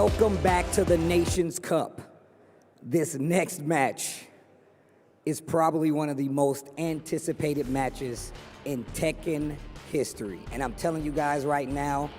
Welcome back to the Nations Cup. This next match is probably one of the most anticipated matches in Tekken history. And I'm telling you guys right now,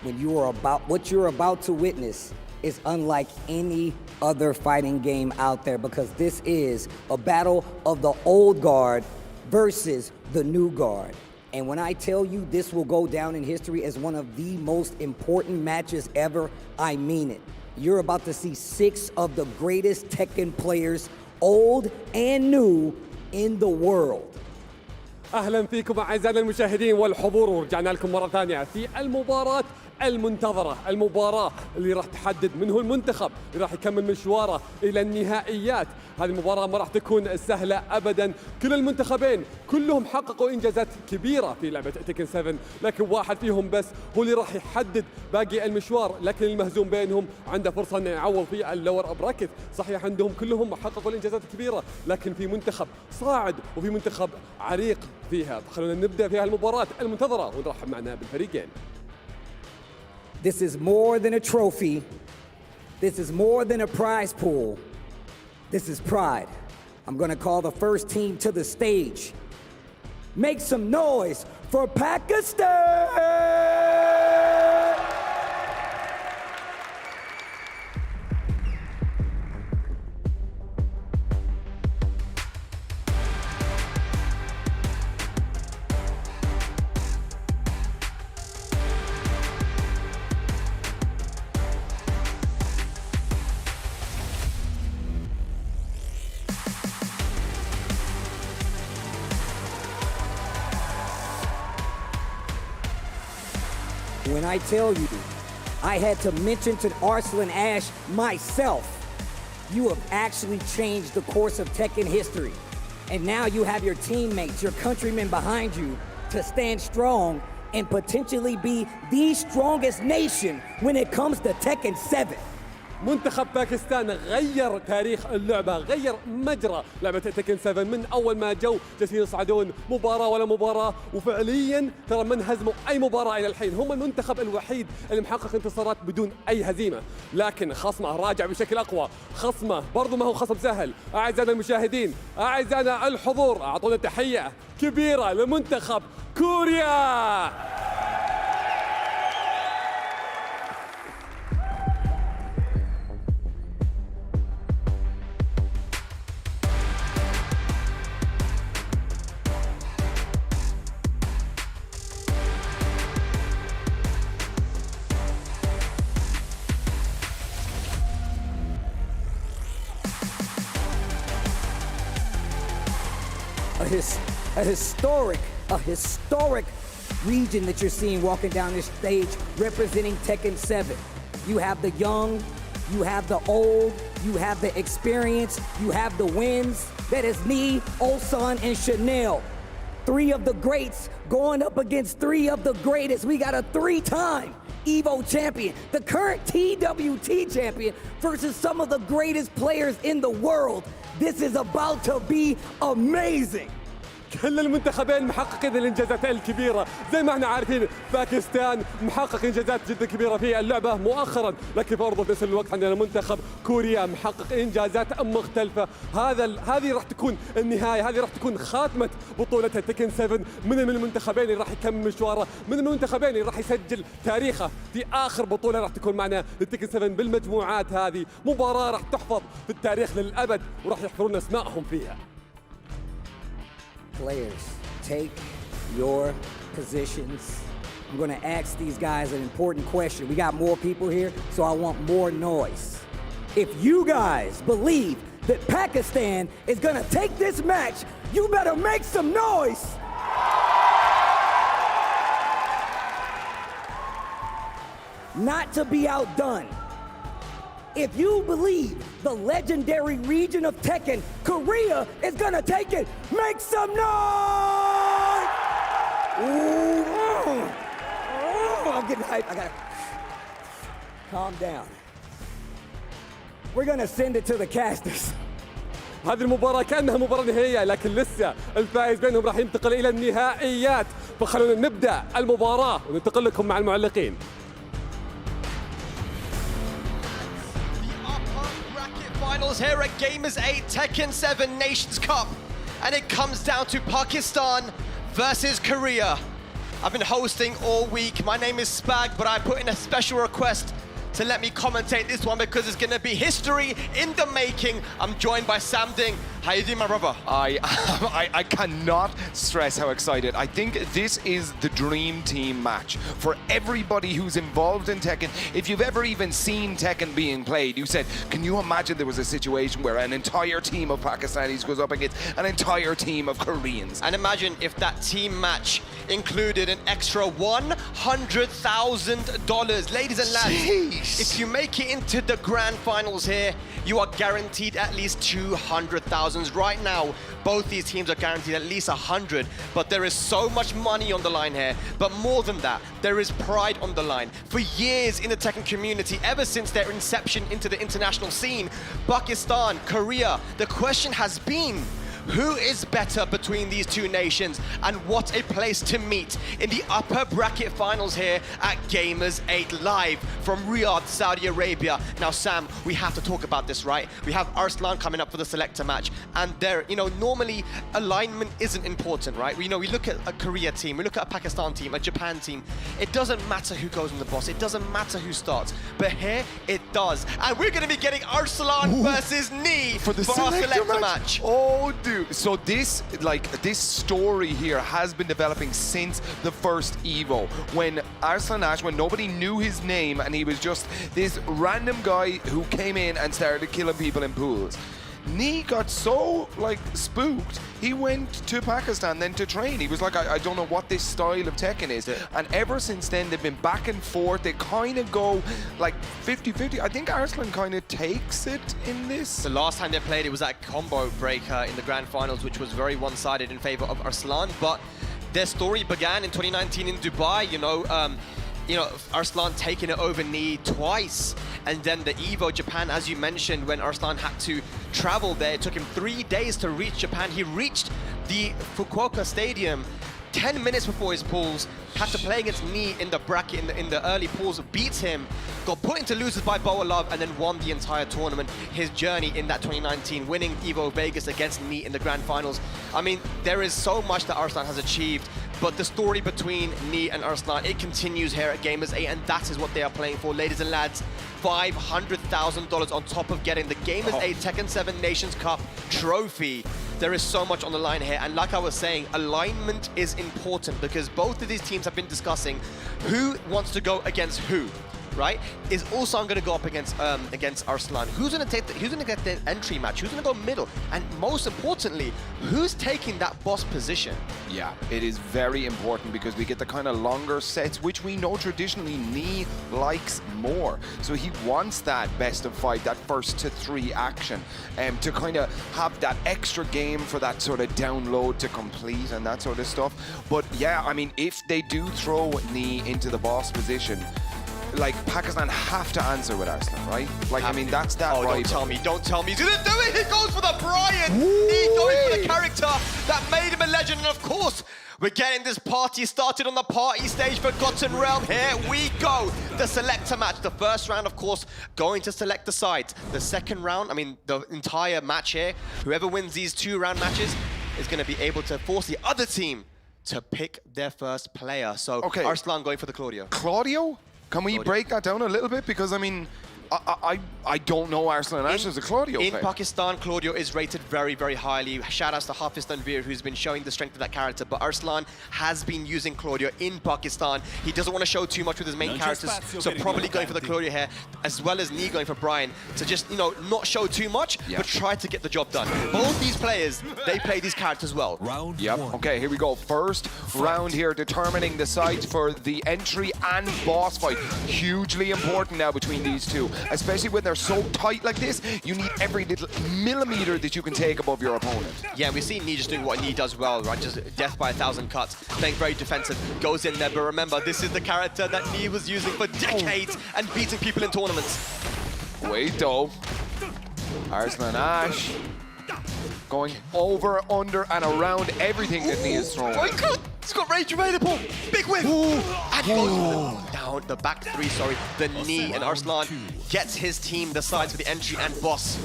what you're about to witness is unlike any other fighting game out there, because this is a battle of the old guard versus the new guard. And when I tell you this will go down in history as one of the most important matches ever, I mean it. You're about to see 6 of the greatest Tekken players, old and new, in the world. أهلا فيكم أعزائنا المشاهدين والحضور، ورجعنا لكم مرة ثانية في المباراة المنتظرة، المباراة اللي راح تحدد من هو المنتخب اللي راح يكمل مشواره إلى النهائيات. هذه المباراة ما راح تكون سهلة أبدا، كل المنتخبين كلهم حققوا إنجازات كبيرة في لعبة تيكن 7، لكن واحد فيهم بس هو اللي راح يحدد باقي المشوار، لكن المهزوم بينهم عنده فرصة أنه يعوض في اللور أبراكت. صحيح عندهم كلهم حققوا الإنجازات الكبيرة، لكن في منتخب صاعد وفي منتخب عريق فيها. خلونا نبدأ في المباراة المنتظرة ونرحب معنا بالفريقين. This is more than a trophy. This is more than a prize pool. This is pride. I'm gonna call the first team to the stage. Make some noise for Pakistan! When I tell you, I had to mention to Arslan myself, you have actually changed the course of Tekken history. And now you have your teammates, your countrymen behind you to stand strong and potentially be the strongest nation when it comes to Tekken 7. منتخب باكستان غير تاريخ اللعبة، غير مجرى لعبة تيكن 7 من أول ما جو جالسين يصعدون مباراة ولا مباراة، وفعليا ترى ما انهزموا أي مباراة إلى الحين. هم المنتخب الوحيد اللي محقق انتصارات بدون أي هزيمة، لكن خصمه راجع بشكل أقوى. خصمه برضو ما هو خصم سهل. أعزائنا المشاهدين، أعزائنا الحضور، أعطونا تحية كبيرة لمنتخب كوريا. A historic region that you're seeing walking down this stage representing Tekken 7. You have the young, you have the old, you have the experience, you have the wins. That is me, Ulsan, and Chanel. 3 of the greats going up against 3 of the greatest. We got a 3-time Evo champion, the current TWT champion, versus some of the greatest players in the world. This is about to be amazing. كل المنتخبين محققين الانجازات الكبيره، زي ما احنا عارفين باكستان محقق انجازات جدا كبيره في اللعبه مؤخرا، لكن برضه في نفس الوقت عندنا منتخب كوريا محقق انجازات مختلفه. هذه راح تكون النهايه، هذه راح تكون خاتمه بطوله تيكن 7 من المنتخبين اللي راح يكمل مشواره، من المنتخبين اللي راح يسجل تاريخه في اخر بطوله راح تكون معنا للتيكن 7 بالمجموعات. هذه مباراه راح تحفظ في التاريخ للابد وراح يحفرون اسمائهم فيها. Players, take your positions. I'm going to ask these guys an important question. We got more people here, so I want more noise. If you guys believe that Pakistan is going to take this match, you better make some noise. Not to be outdone, if you believe the legendary region of Tekken, Korea, is gonna take it, make some noise! Ooh, I'm getting hyped. I gotta calm down. We're gonna send it to the casters. هذه المباراة كأنها مباراة نهائية، لكن لسه الفائز بينهم راح ينتقل إلى النهائيات، فخلونا نبدأ المباراة وننتقل لكم مع المعلقين. finals here at Gamers 8 Tekken 7 Nations Cup. And it comes down to Pakistan versus Korea. I've been hosting all week. My name is Spag, but I put in a special request to let me commentate this one because it's going to be history in the making. I'm joined by Sam Ding. How you doing, my brother? I cannot stress how excited. I think this is the dream team match for everybody who's involved in Tekken. If you've ever even seen Tekken being played, you said, can you imagine there was a situation where an entire team of Pakistanis goes up against an entire team of Koreans? And imagine if that team match included an extra $100,000. Ladies and lads, Jeez. if you make it into the grand finals here, you are guaranteed at least 200,000. Right now, both these teams are guaranteed at least 100, but there is so much money on the line here. But more than that, there is pride on the line. For years in the Tekken community, ever since their inception into the international scene, Pakistan, Korea, the question has been, who is better between these two nations? And what a place to meet in the upper bracket finals here at Gamers 8 live from Riyadh, Saudi Arabia. Now, Sam, we have to talk about this, right? We have Arslan coming up for the Selector match, and there, normally alignment isn't important, right? We look at a Korea team, we look at a Pakistan team, a Japan team. It doesn't matter who goes in the boss, it doesn't matter who starts, but here it does. And we're going to be getting Arslan versus Knee for the our Selector match. Oh, dude. So this story here has been developing since the first Evo, when Arslan Ash, when nobody knew his name and he was just this random guy who came in and started killing people in pools. Knee got so spooked, he went to Pakistan then to train. He was like, I don't know what this style of Tekken is. And ever since then, they've been back and forth. They kind of go like 50-50. I think Arslan kind of takes it in this. The last time they played, it was at Combo Breaker in the grand finals, which was very one-sided in favor of Arslan. But their story began in 2019 in Dubai, Arslan taking it over Knee twice. And then the Evo Japan, as you mentioned, when Arslan had to travel there, it took him 3 days to reach Japan. He reached the Fukuoka Stadium 10 minutes before his pools, had to play against Knee in the bracket, in the early pools, beats him, got put into losers by Boa Love, and then won the entire tournament. His journey in that 2019, winning Evo Vegas against Knee in the grand finals. I mean, there is so much that Arslan has achieved, but the story between Knee and Arslan, it continues here at Gamers 8, and that is what they are playing for, ladies and lads. $500,000 on top of getting the Gamers 8 Tekken 7 Nations Cup trophy. There is so much on the line here, and like I was saying, alignment is important because both of these teams have been discussing who wants to go against who, right? Is Ulsan going to go up against Arslan? Who's going to get the entry match? Who's going to go middle? And most importantly, who's taking that boss position? Yeah, it is very important because we get the kind of longer sets, which we know traditionally Knee likes more. So he wants that best of 5, that first to 3 action, to kind of have that extra game for that sort of download to complete and that sort of stuff. But yeah, I mean, if they do throw Knee into the boss position, Pakistan have to answer with Arslan, right? I mean, that's that Oh, rival. don't tell me. He's gonna do it! He goes for the Brian! He goes for the character that made him a legend, and of course, we're getting this party started on the party stage. Forgotten Realm, here we go. The Selector match. The first round, of course, going to select the sides. The second round, I mean, the entire match here, whoever wins these 2-round matches is gonna be able to force the other team to pick their first player. So, Okay. Arslan going for the Claudio. Claudio? Can we break that down a little bit? Because, I mean, I don't know Arslan Ash as a Claudio In player. Pakistan, Claudio is rated very, very highly. Shout outs to Hafiz Tanvir, who's been showing the strength of that character. But Arslan has been using Claudio in Pakistan. He doesn't want to show too much with his main characters, so probably going for the Claudio here, as well as Knee going for Brian, to just, not show too much, but try to get the job done. Both these players, they play these characters well. Round Yep. one. Okay, here we go. First round here, determining the sides for the entry and boss fight. Hugely important now between these two, especially when they're so tight like this. You need every little millimeter that you can take above your opponent. Yeah, we've seen Knee just doing what Knee does well, right? Just death by 1,000 cuts, playing very defensive, goes in there. But remember, this is the character that Knee was using for decades and beating people in tournaments. Wait though. Arslan Ash going over, under, and around everything that Knee is throwing. Oh my god! He's got rage available! Big whip! And goes down the back 3, sorry. The Knee, and Arslan gets his team the sides for the entry and boss.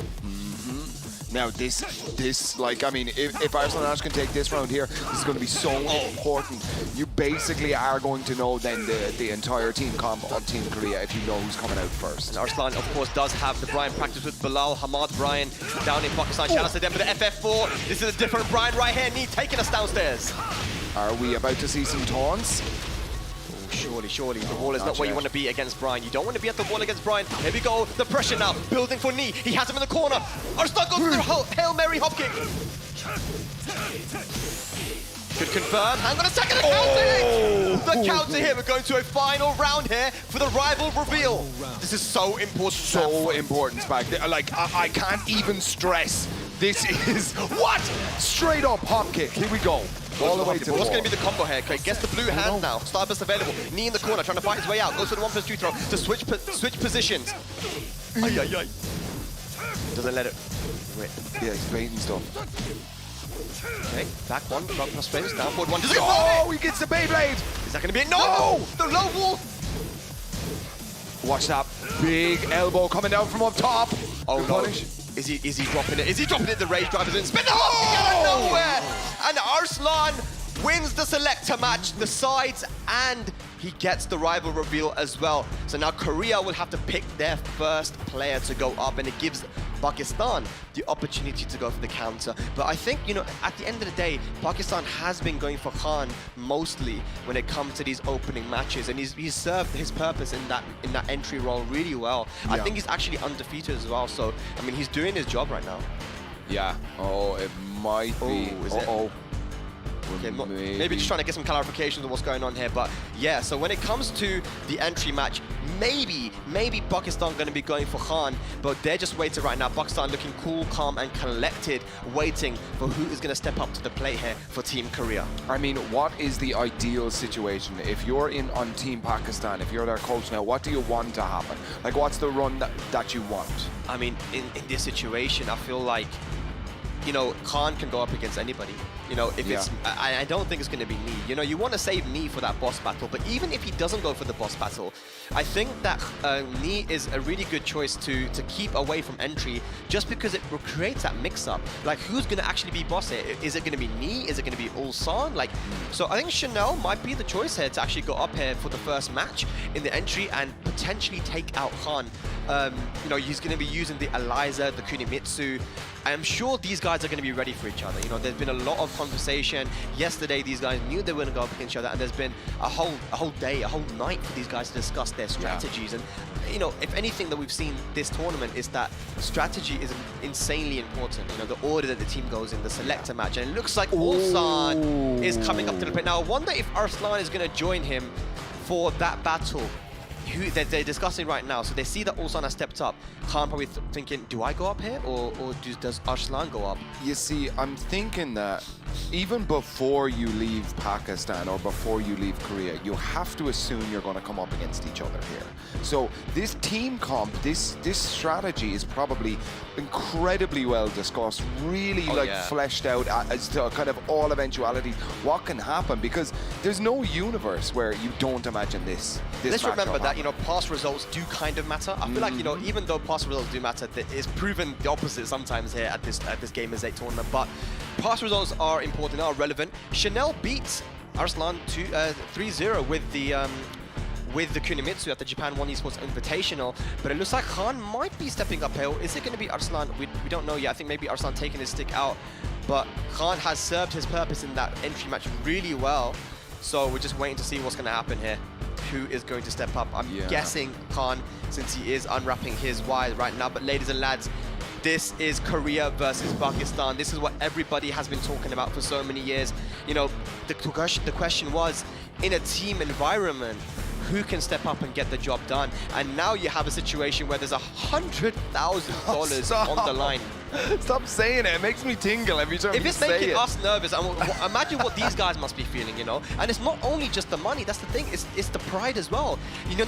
Now this, like, I mean, if Arslan Ash can take this round here, this is going to be so important. You basically are going to know then the entire team comp of Team Korea if you know who's coming out first. And Arslan, of course, does have the Brian practice with Bilal Hamad Brian down in Pakistan. Shout out to them for the FF4. This is a different Brian right here. Knee taking us downstairs. Are we about to see some taunts? Surely. The wall is not where you want to be against Brian. You don't want to be at the wall against Brian. Here we go. The pressure now. Building for knee. He has him in the corner. Arslan goes for the Hail Mary hop kick. Could confirm. Hang on a second. The counter hit. The counter hit. We're going to a final round here for the rival reveal. This is so important. So important, Spag. Like, I can't even stress. This is what? Straight up hop kick. Here we go. All the way to the What's wall. going to be the combo here? Okay, gets the blue hand now. Starburst available. Knee in the corner, trying to fight his way out. Goes for the 1+2 throw to switch positions. Ay. Doesn't let it. Wait. Yeah, he's baiting stuff. Okay, back one. Front plus frames. Down forward one. Does it go? Oh, he gets the Beyblade. Is that going to be it? No! The low wall. Watch that big elbow coming down from up top. Oh Good no. punish. Is he dropping it? Is he dropping it? The rage drivers in spin. Oh! Out of nowhere! And Arslan wins the Selector match, the sides, and he gets the rival reveal as well. So now Korea will have to pick their first player to go up, and it gives Pakistan the opportunity to go for the counter. But I think, you know, at the end of the day, Pakistan has been going for Khan mostly when it comes to these opening matches, and he's served his purpose in that entry role really well. Yeah. I think he's actually undefeated as well. So I mean, he's doing his job right now. Yeah. Oh, it might be. Oh, is it? Uh-oh. Okay, maybe just trying to get some clarifications on what's going on here, but yeah, so when it comes to the entry match, maybe Pakistan going to be going for Khan, but they're just waiting right now. Pakistan looking cool, calm, and collected, waiting for who is going to step up to the plate here for Team Korea. I mean, what is the ideal situation? If you're on Team Pakistan, if you're their coach now, what do you want to happen? Like, what's the run that you want? I mean, in this situation, I feel like, you know, Khan can go up against anybody. You know, if it's, I don't think it's going to be Knee. You know, you want to save Knee for that boss battle, but even if he doesn't go for the boss battle, I think that Knee is a really good choice to keep away from entry, just because it creates that mix-up. Like, who's going to actually be boss here? Is it going to be Knee? Is it going to be Ulsan? Like, so I think Chanel might be the choice here to actually go up here for the first match in the entry and potentially take out Khan. You know, he's going to be using the Eliza, the Kunimitsu. I'm sure these guys are going to be ready for each other. You know, there's been a lot of conversation. Yesterday, these guys knew they were going to go up against each other, and there's been a whole day, a whole night for these guys to discuss their strategies. And, you know, if anything that we've seen this tournament is that strategy is insanely important. You know, the order that the team goes in, the Selector match, and it looks like Ulsan is coming up to the plate. Now, I wonder if Arslan is going to join him for that battle. Who they're discussing right now. So they see that Ulsan has stepped up. Khan probably thinking, do I go up here, or does Arslan go up? You see, I'm thinking that even before you leave Pakistan or before you leave Korea, you have to assume you're going to come up against each other here. So this team comp, this strategy is probably incredibly well discussed, really fleshed out as to kind of all eventuality, what can happen, because there's no universe where you don't imagine this Let's matchup remember that, happening. you know, past results do kind of matter. I feel like, you know, even though past results do matter, it's proven the opposite sometimes here at this Gamers 8 tournament. But past results are important, are relevant. Chanel beats Arslan 3-0 with the Kunimitsu at the Japan 1 Esports Invitational, but it looks like Khan might be stepping uphill. Is it going to be Arslan? We don't know yet. I think maybe Arslan taking his stick out, but Khan has served his purpose in that entry match really well. So we're just waiting to see what's going to happen here. Who is going to step up? I'm guessing Khan, since he is unwrapping his wire right now. But ladies and lads, this is Korea versus Pakistan. This is what everybody has been talking about for so many years. You know, the question was, in a team environment, who can step up and get the job done? And now you have a situation where there's $100,000 on the line. Stop saying it. It makes me tingle every time you say it. If it's making us nervous, imagine what these guys must be feeling, you know? And it's not only just the money, that's the thing, it's the pride as well.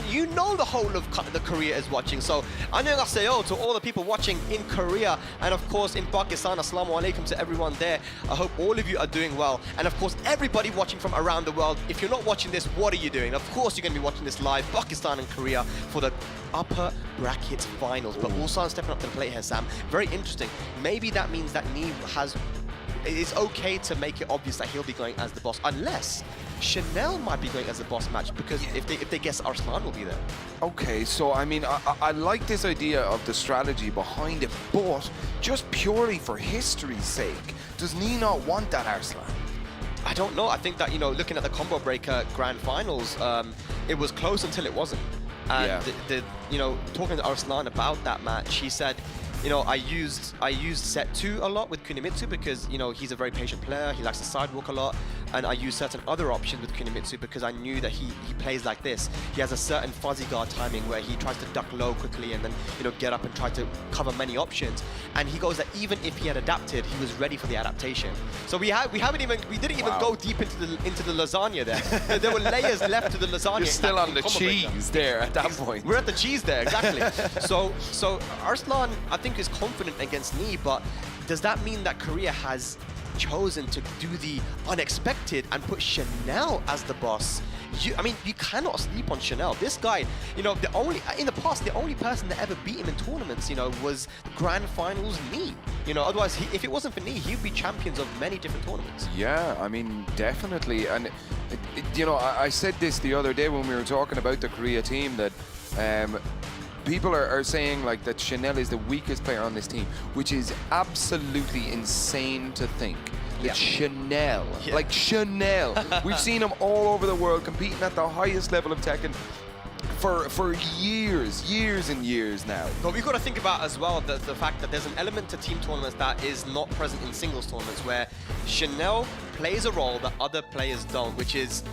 You know the whole of the Korea is watching. So, annyeonghaseyo to all the people watching in Korea, and of course in Pakistan, assalamu alaikum to everyone there. I hope all of you are doing well. And of course, everybody watching from around the world, if you're not watching this, what are you doing? Of course you're going to be watching this live, Pakistan and Korea, for the upper bracket finals. But Ulsan stepping up to the plate here, Sam. Very interesting. Maybe that means that Nee it's okay to make it obvious that he'll be going as the boss, unless Chanel might be going as the boss match, because if they guess Arslan will be there. Okay, so I mean, I like this idea of the strategy behind it, but just purely for history's sake, does Nee not want that Arslan? I don't know. I think that, you know, looking at the Combo Breaker Grand Finals, it was close until it wasn't. And you know, talking to Arslan about that match, he said, you know, I used set 2 a lot with Kunimitsu because, you know, he's a very patient player, he likes to sidewalk a lot, and I used certain other options with Kunimitsu because I knew that he plays like this. He has a certain fuzzy guard timing where he tries to duck low quickly and then, you know, get up and try to cover many options. And he goes that even if he had adapted, he was ready for the adaptation. So we didn't even go deep into the lasagna there. There were layers left to the lasagna. You're still on the cheese there at that point. We're at the cheese there, exactly. so Arslan, I think, is confident against Nee, but does that mean that Korea has chosen to do the unexpected and put Chanel as the boss? I mean, you cannot sleep on Chanel. This guy, you know, in the past, the only person that ever beat him in tournaments, you know, was Grand Finals Nee. You know, otherwise, if it wasn't for Nee, he'd be champions of many different tournaments. Yeah, I mean, definitely. And, you know, I said this the other day when we were talking about the Korea team, that people are saying like that Chanel is the weakest player on this team, which is absolutely insane to think. That Chanel, like Chanel, we've seen him all over the world competing at the highest level of Tekken for years and years now. But we've got to think about as well the fact that there's an element to team tournaments that is not present in singles tournaments, where Chanel plays a role that other players don't, which is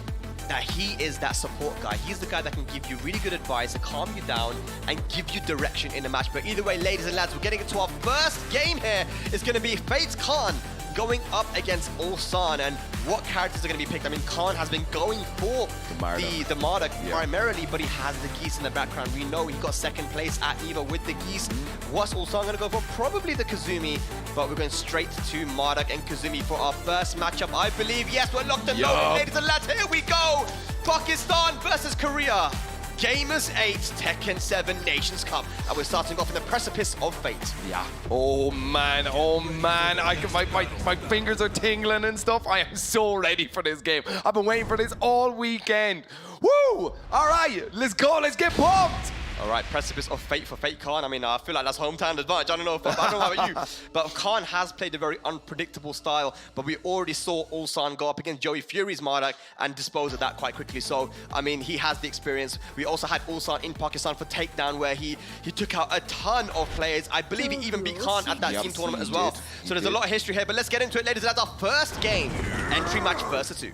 that he is that support guy. He's the guy that can give you really good advice and calm you down and give you direction in the match. But either way, ladies and lads, we're getting into our first game here. It's going to be Fates Khan going up against Ulsan, and what characters are going to be picked? I mean, Khan has been going for the Marduk primarily, but he has the Geese in the background. We know he got second place at EVO with the Geese. What's Ulsan going to go for? Probably the Kazumi, but we're going straight to Marduk and Kazumi for our first matchup, I believe. Yes, we're locked and loaded, ladies and lads. Here we go. Pakistan versus Korea. Gamers 8, Tekken 7 Nations Cup, and we're starting off in the precipice of fate. Yeah. Oh man, my fingers are tingling and stuff. I am so ready for this game. I've been waiting for this all weekend. Woo! All right, let's go. Let's get pumped. All right, precipice of fate for Fate Khan. I mean, I feel like that's hometown advantage. I don't know about you, but Khan has played a very unpredictable style. But we already saw Ulsan go up against Joey Fury's Marduk and dispose of that quite quickly. So, I mean, he has the experience. We also had Ulsan in Pakistan for Takedown, where he took out a ton of players. I believe he even beat Khan at that team tournament as well. So there's a lot of history here. But let's get into it, ladies and lads. Our first game, entry match versus 2.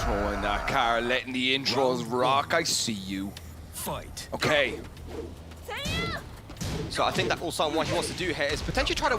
Throwing that car, letting the intros rock. I see you. Fight. Okay. So I think that Ulsan, what he wants to do here is potentially try to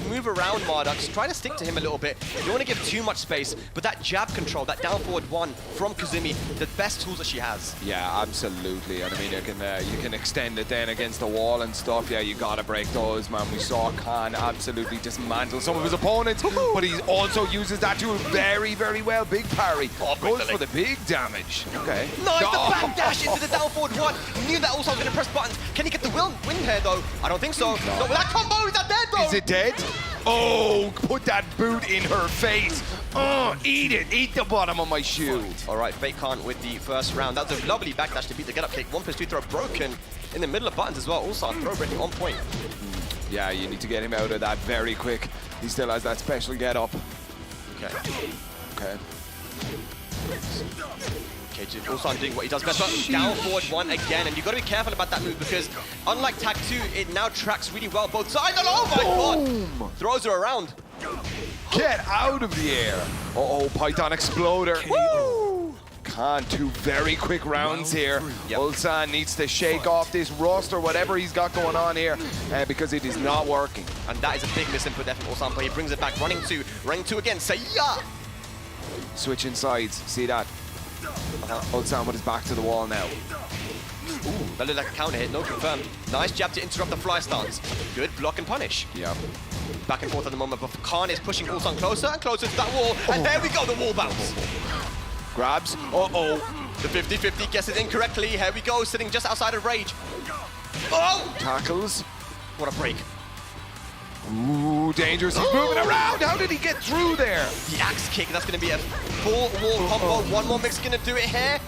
move around Marduk, try to stick to him a little bit. You don't want to give too much space, but that jab control, that down forward 1 from Kazumi, the best tools that she has. Yeah, absolutely. And I mean, you can extend it then against the wall and stuff. Yeah, you gotta break those, man. We saw Khan absolutely dismantle some of his opponents, but he also uses that to very, very well. Big parry. Goes for the big damage. Okay. Nice, the backdash into the down forward 1. He knew that Ulsan was going to press buttons. Can he get the win here, though? I don't think so. No, but that combo, is that dead, though? Is it dead? Oh, put that boot in her face. Oh, eat it. Eat the bottom of my shoe. All right, Fate Khan with the first round. That was a lovely backdash to beat the get-up kick. 1+2 throw broken in the middle of buttons as well. Ulsan throw breaking on point. Yeah, you need to get him out of that very quick. He still has that special get-up. Okay. Okay. Okay, Ulsan doing what he does best, but down forward 1 again, and you've got to be careful about that move because unlike tag 2, it now tracks really well both sides, and oh my god! Throws her around. Get out of the air! Uh-oh, Python Exploder. Woo! Khan, 2 very quick rounds here. Ulsan needs to shake off this rust or whatever he's got going on here because it is not working. And that is a big misinput there from Ulsan, but he brings it back, running 2 again, say ya! Switching sides, see that? Ulsan with his back to the wall now. Ooh, that looked like a counter hit, no confirmed. Nice jab to interrupt the fly stance. Good block and punish. Yeah. Back and forth at the moment, but Khan is pushing Ulsan closer and closer to that wall, and there we go, the wall bounce. Grabs. Uh-oh. The 50-50 gets it incorrectly. Here we go, sitting just outside of Rage. Oh! Tackles. What a break. Ooh, dangerous. He's moving around. How did he get through there? The axe kick, that's going to be a full wall combo. One more mix going to do it here.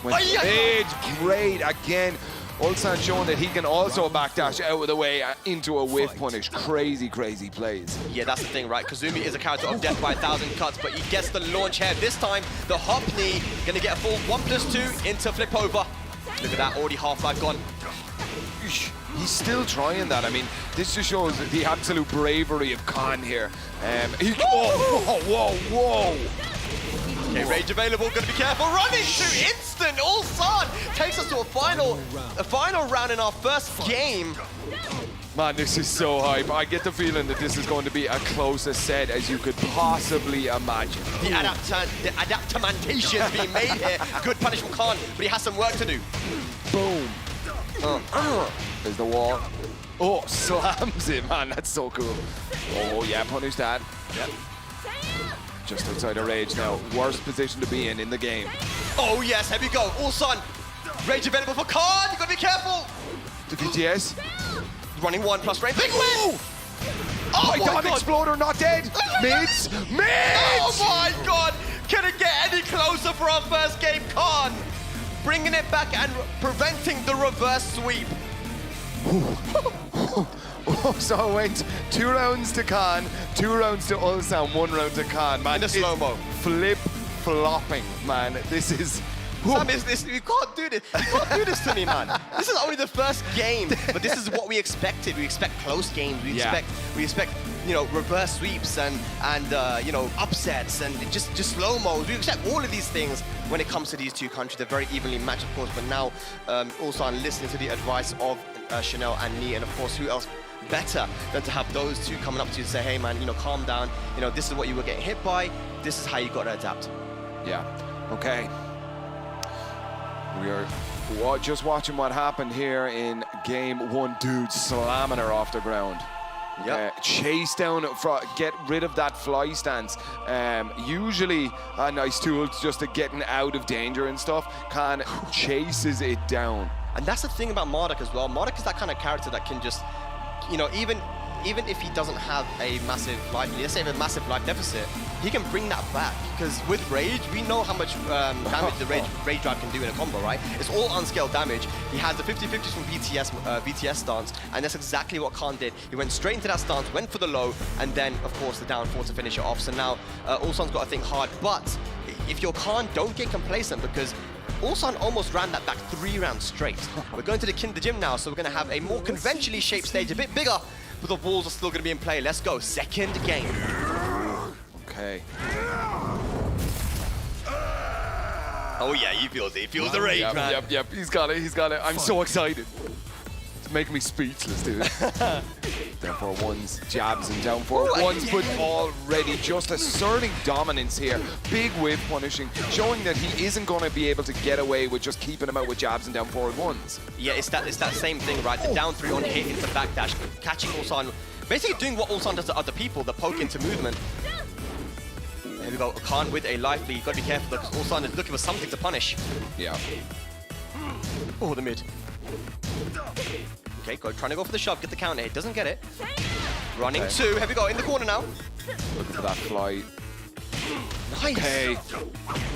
It's great again. Ulsan showing that he can also backdash out of the way into a whiff punish. Crazy, crazy plays. Yeah, that's the thing, right? Kazumi is a character of death by 1,000 cuts, but he gets the launch here. This time, the hop knee going to get a full 1+2 into flip over. Look at that, already half-life gone. He's still trying that. I mean, this just shows the absolute bravery of Khan here. Whoa. Okay, Rage available, gonna be careful. Running to instant, Ulsan takes us to a final round in our first game. Man, this is so hype. I get the feeling that this is going to be as close a set as you could possibly imagine. The adaptamantations being made here. Good punish from Khan, but he has some work to do. Boom. There's the wall. Oh, slams it, man. That's so cool. Oh, yeah, punish that. Yep. Just outside of Rage now. Worst position to be in the game. Oh, yes, here we go. Ulsan. Rage available for Khan. You gotta be careful. The VTS. Running 1+ range. Big win! Oh Oh my God, God. Exploder not dead. Mids. Oh my God! Can it get any closer for our first game? Khan bringing it back and preventing the reverse sweep. So it went 2 rounds to Khan, 2 rounds to Ulsan, 1 round to Khan. Man, In the slow-mo. Flip-flopping, man. This is... Sam, you can't do this. You can't do this to me, man. This is only the first game, but this is what we expected. We expect close games. We expect, you know, reverse sweeps and you know, upsets and just slow-mos. We expect all of these things when it comes to these two countries. They're very evenly matched, of course, but now Ulsan listening to the advice of Chanel and Nee, and of course, who else better than to have those two coming up to you and say, hey, man, you know, calm down. You know, this is what you were getting hit by. This is how you got to adapt. Yeah, okay. We are just watching what happened here in game 1. Dude slamming her off the ground. Yep. Chase down, get rid of that fly stance. Usually a nice tool just to getting out of danger and stuff. Khan chases it down. And that's the thing about Marduk as well. Marduk is that kind of character that can just, you know, even if he doesn't have a massive life, let's say a massive life deficit, he can bring that back. Because with Rage, we know how much damage the Rage Drive can do in a combo, right? It's all unscaled damage. He has the 50-50s from VTS stance, and that's exactly what Khan did. He went straight into that stance, went for the low, and then, of course, the down 4 to finish it off. So now, Ulsan's got to think hard. But if you're Khan, don't get complacent, because Ulsan almost ran that back 3 rounds straight. We're going to the gym now, so we're going to have a more conventionally shaped stage, a bit bigger, but the walls are still going to be in play. Let's go. Second game. Okay. Oh yeah, he feels it. He feels the rage, man. Yep. He's got it. I'm so excited. It's making me speechless, dude. Therefore, ones, jabs, and down forward. Ones, but already just asserting dominance here. Big whip punishing, showing that he isn't going to be able to get away with just keeping him out with jabs and down forward ones. Yeah, it's that same thing, right? The down 3 on hit into backdash, catching Ulsan, basically doing what Ulsan does to other people, the poke into movement. There we go, Khan with a life lead. Gotta be careful because Ulsan is looking for something to punish. Yeah. Oh, the mid. Okay, trying to go for the shove, get the counter hit, doesn't get it. Running 2, here we go, in the corner now. Looking for that fly. Nice. Okay.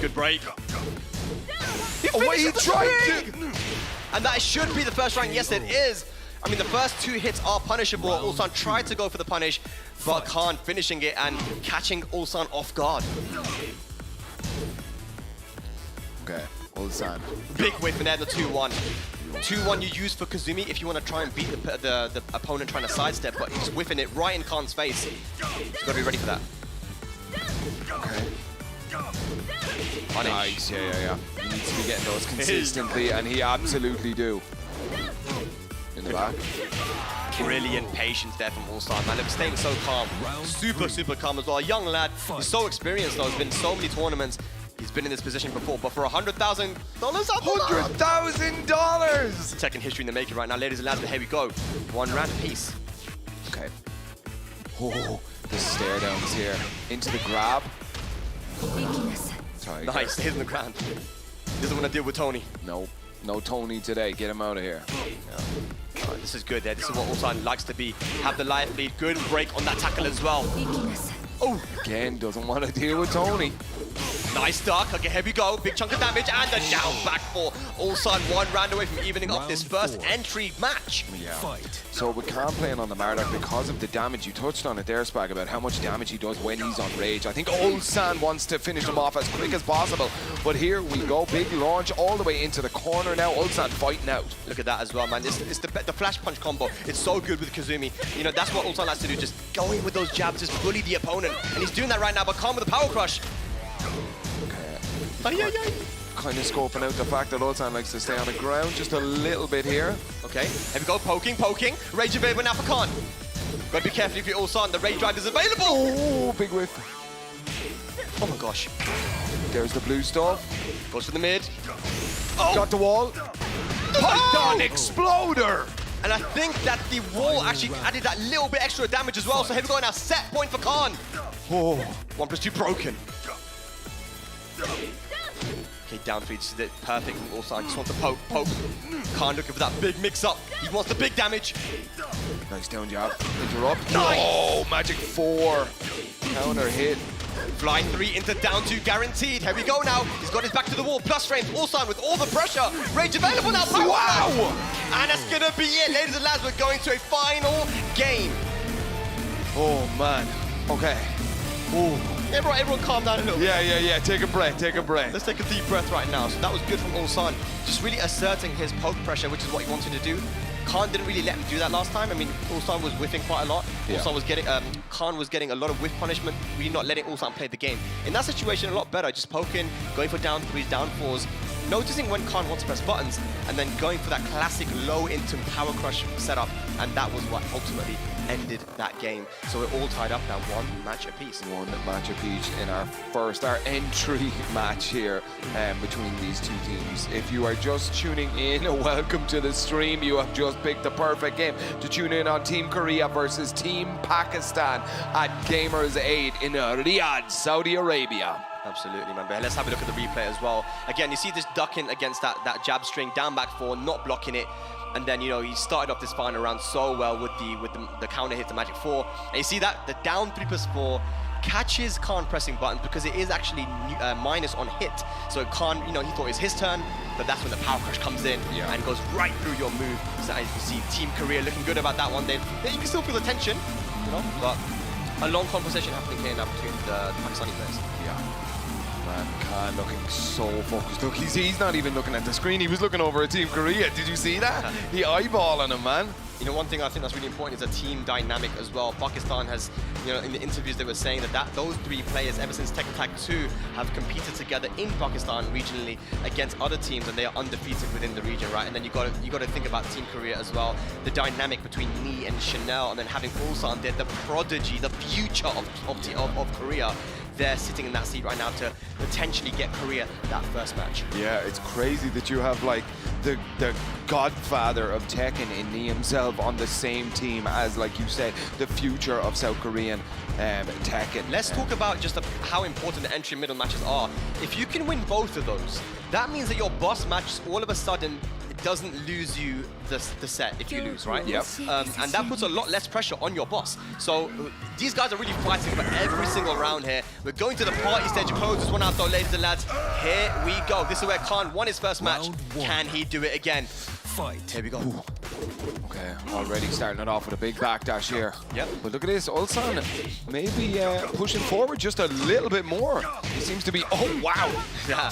Good break. He tried to... And that should be the first round. Yes, it is. I mean, the first 2 hits are punishable. Ulsan tried to go for the punish, but Khan finishing it and catching Ulsan off guard. Okay, Ulsan. Big whip in there, the 2-1. 2-1 you use for Kazumi if you want to try and beat the opponent trying to sidestep, but he's whiffing it right in Khan's face. You've got to be ready for that. Okay. Punish. Nice, yeah. He needs to be getting those consistently, and he absolutely do. In the back. Brilliant patience there from Ulsan, man. Staying so calm. Super calm as well. A young lad. He's so experienced though. He's been in so many tournaments. He's been in this position before, but for $100,000, $100,000! Tekken history in the making right now, ladies and lads. Here we go. 1 round apiece. Okay. Oh, the stare downs here. Into the grab. Tiger. Nice, stays on the ground. Doesn't want to deal with Tony. No, no Tony today. Get him out of here. Oh, this is good there. This is what Ulsan likes to be. Have the life lead. Good break on that tackle as well. Oh, Again, doesn't want to deal with Tony. nice duck. Okay, here we go. Big chunk of damage and a down back for Ulsan. 1 round away from evening up this first entry match. Yeah. So we can't play it on the Marduk because of the damage. You touched on it there, Spag, about how much damage he does when he's on rage. I think Ulsan wants to finish him off as quick as possible. But here we go. Big launch all the way into the corner now. Ulsan fighting out. Look at that as well, man. It's the flash punch combo. It's so good with Kazumi. You know, that's what Ulsan likes to do. Just go in with those jabs, just bully the opponent. And he's doing that right now, but Khan with the power crush. Kind of scoping out the fact that Ulsan likes to stay on the ground just a little bit here. Okay, here we go. Poking. Rage available now for Khan. Gotta be careful if you're Ulsan. The rage drive is available. Oh, big whiff. Oh my gosh. There's the blue stuff. Goes for the mid. Oh! Got the wall. Python exploder. And I think that the wall actually added that little bit extra damage as well. So here we go now. Set point for Khan. Oh, 1+2 broken. Okay, down 3, this is it. Perfect from Ulsan. Just wants to poke. Khan looking for that big mix-up. He wants the big damage. nice down jab. Interrupt. No, magic 4. Counter hit. Flying 3 into down 2, guaranteed. Here we go now. He's got his back to the wall. Plus frames. Ulsan with all the pressure. Rage available now. Power Wow! punch. And that's going to be it, ladies and lads. We're going to a final game. Oh, man. Okay. Ooh. Everyone calm down a little bit. Yeah. Take a breath. Let's take a deep breath right now. So that was good from Ulsan. Just really asserting his poke pressure, which is what he wanted to do. Khan didn't really let him do that last time. I mean, Ulsan was whiffing quite a lot. Yeah. Ulsan was getting, Khan was getting a lot of whiff punishment, really not letting Ulsan play the game. In that situation, a lot better. Just poking, going for down 3s, down 4s, noticing when Khan wants to press buttons, and then going for that classic low into power crush setup. And that was what ultimately ended that game. So we're all tied up now, 1 match apiece. 1 match apiece in our entry match here between these two teams. If you are just tuning in, welcome to the stream. You have just picked the perfect game to tune in on Team Korea versus Team Pakistan at Gamers 8 in Riyadh, Saudi Arabia. Absolutely, man. But let's have a look at the replay as well. Again, you see this ducking against that jab string, down back 4, not blocking it. And then, you know, he started off this final round so well with the counter hit, the magic 4. And you see that the down 3+4 catches Khan pressing buttons because it is actually minus on hit. So Khan, you know, he thought it was his turn, but that's when the power crush comes in and goes right through your move. So as you see, Team Korea looking good about that one. Then you can still feel the tension, you know, but a long conversation happening here now between the Pakistani players. Man, Khan looking so focused. Look, he's not even looking at the screen. He was looking over at Team Korea. Did you see that? He eyeballing him, man. You know, one thing I think that's really important is a team dynamic as well. Pakistan has, you know, in the interviews they were saying that those 3 players, ever since Tekken Tag 2, have competed together in Pakistan regionally against other teams, and they are undefeated within the region, right? And then you got to think about Team Korea as well. The dynamic between Nee and Chanel, and then having Ulsan there, the prodigy, the future of Korea. They're sitting in that seat right now to potentially get Korea that first match. Yeah, it's crazy that you have like the godfather of Tekken in Nee himself on the same team as, like you say, the future of South Korean Tekken. Let's talk about just how important the entry middle matches are. If you can win both of those, that means that your boss match all of a sudden doesn't lose you the set if you lose, right? Yep. And that puts a lot less pressure on your boss. So these guys are really fighting for every single round here. We're going to the party stage. Close this one out though, ladies and lads. Here we go. This is where Khan won his first match. Can he do it again? Fight. Here we go. Ooh. Okay, already starting it off with a big backdash here. Yep. But look at this, Ulsan maybe pushing forward just a little bit more. He seems to be, oh wow. Yeah.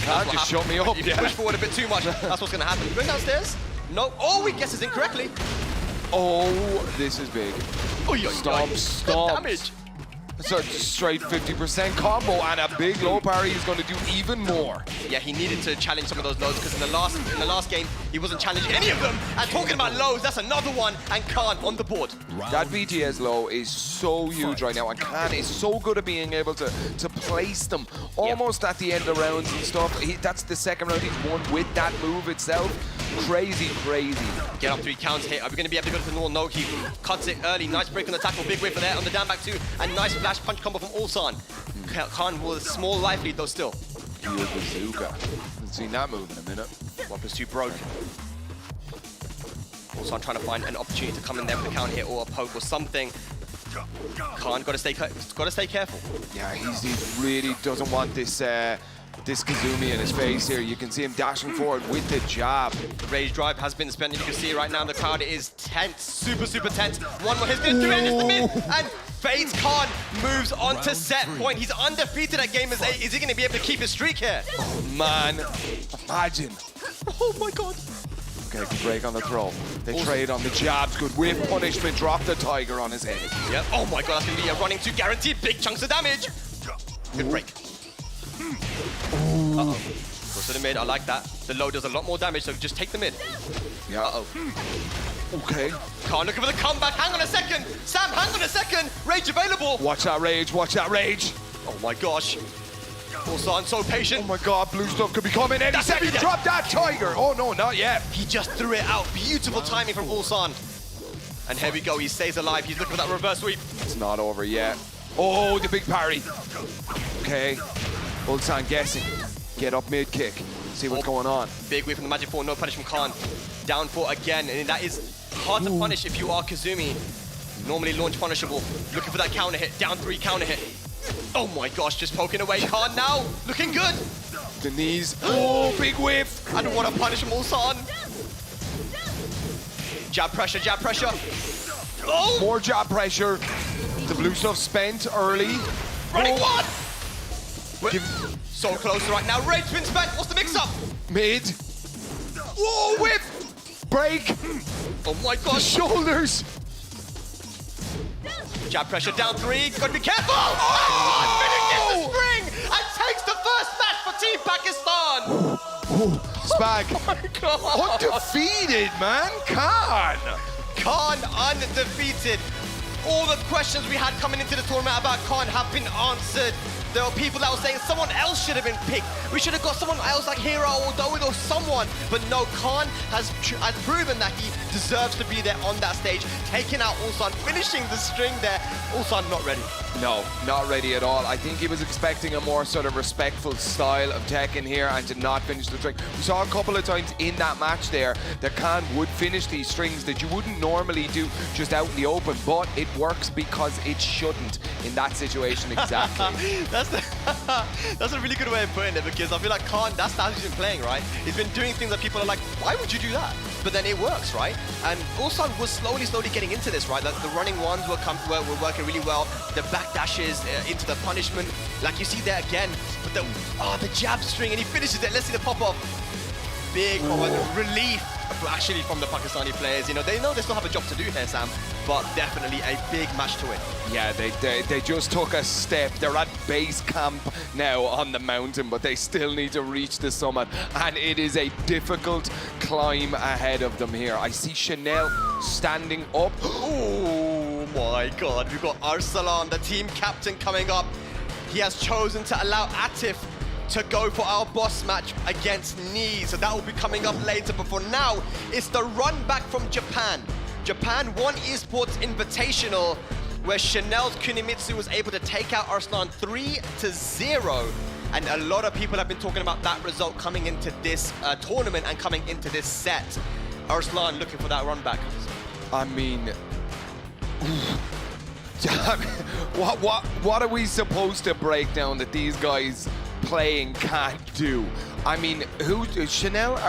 Can't just shut me up. If you push forward a bit too much, that's what's going to happen. Going downstairs? No. Oh, he guesses incorrectly. Oh, this is big. Stop. Damage. So straight 50% combo and a big low parry is going to do even more. Yeah, he needed to challenge some of those lows because in the last game he wasn't challenging any of them. And talking about lows, that's another one. And Khan on the board. That BTS low is so huge right now, and Khan is so good at being able to place them almost at the end of rounds and stuff. That's the second round he's won with that move itself. Crazy. Get up 3 counts here. Are we going to be able to go to the normal? No, he cuts it early. Nice break on the tackle. Big whiff for there on the down back 2. And nice flash punch combo from Ulsan. Khan with a small life lead though still. Your bazooka. Haven't seen that move in a minute. 1+2 broke. Also, I'm trying to find an opportunity to come in there with a counter hit or a poke or something. Khan got to stay careful. Yeah, he really doesn't want this this Kazumi in his face here. You can see him dashing forward with the jab. Rage drive has been spent, and you can see right now the crowd is tense, super tense. One more, he's going to do it, it's the mid, and fades Khan moves on to set point. He's undefeated at Gamers 8. Is he going to be able to keep his streak here? Oh man, imagine. Oh my god. Okay, good break on the throw. They trade on the jabs. Good whip punishment. Drop the tiger on his head. Yep. Oh my god, that's going to be a running to guarantee big chunks of damage. Good break. Uh-oh. Goes to the mid, I like that. The low does a lot more damage, so just take the mid. Yeah. Uh-oh. Okay. Khan looking for the comeback. Hang on a second. Sam, hang on a second. Rage available. Watch that rage. Watch that rage. Oh my gosh. Ulsan so patient. Oh my god, blue stuff could be coming any second. Drop that tiger. Oh no, not yet. He just threw it out. Beautiful timing from Ulsan. And here we go. He stays alive. He's looking for that reverse sweep. It's not over yet. Oh, the big parry. Okay. Ulsan guessing. Get up mid kick. See what's going on. Big whip from the Magic 4. No punish from Khan. Down 4 again. And that is hard to punish if you are Kazumi. Normally launch punishable. Looking for that counter hit. Down 3 counter hit. Oh my gosh, just poking away. Khan now. Looking good. The knees. Oh, big whip. I don't want to punish him, Ulsan. Jab pressure, jab pressure. Oh! More jab pressure. The blue stuff spent early. Running one! Give So close right now. Rage spin spent. What's the mix-up? mid. Whoa, whip. Break. Oh my The gosh. shoulders. Jab pressure down 3. Gotta be careful. Oh! Finishes the string and takes the first match for Team Pakistan. Spag. Oh my god. Undefeated, man. Khan undefeated. All the questions we had coming into the tournament about Khan have been answered. There were people that were saying someone else should have been picked. We should have got someone else like Hero or Doid or someone. But no, Khan has proven that he deserves to be there on that stage, taking out Ulsan, finishing the string there. Ulsan not ready. No, not ready at all. I think he was expecting a more sort of respectful style of Tekken here and to not finish the string. We saw a couple of times in that match there that Khan would finish these strings that you wouldn't normally do just out in the open, but it works because it shouldn't in that situation exactly. That's a really good way of putting it, because I feel like Khan, that's how he's been playing, right? He's been doing things that people are like, why would you do that? But then it works, right? And Ulsan was slowly getting into this, right? Like the running ones were working really well. The back dashes into the punishment, like you see there again. But the jab string, and he finishes it. Let's see the pop off. Big relief, actually, from the Pakistani players. You know they still have a job to do here, Sam. But definitely a big match to win. Yeah, they just took a step. They're at base camp now on the mountain, but they still need to reach the summit. And it is a difficult climb ahead of them here. I see Chanel standing up. Oh my god, we've got Arslan, the team captain, coming up. He has chosen to allow Atif to go for our boss match against Knee. So that will be coming up later. But for now, it's the run back from Japan. Japan won Esports Invitational, where Chanel's Kunimitsu was able to take out Arslan 3-0. And a lot of people have been talking about that result coming into this tournament and coming into this set. Arslan looking for that run back. I mean, what are we supposed to break down that these guys playing can't do? I mean, Chanel?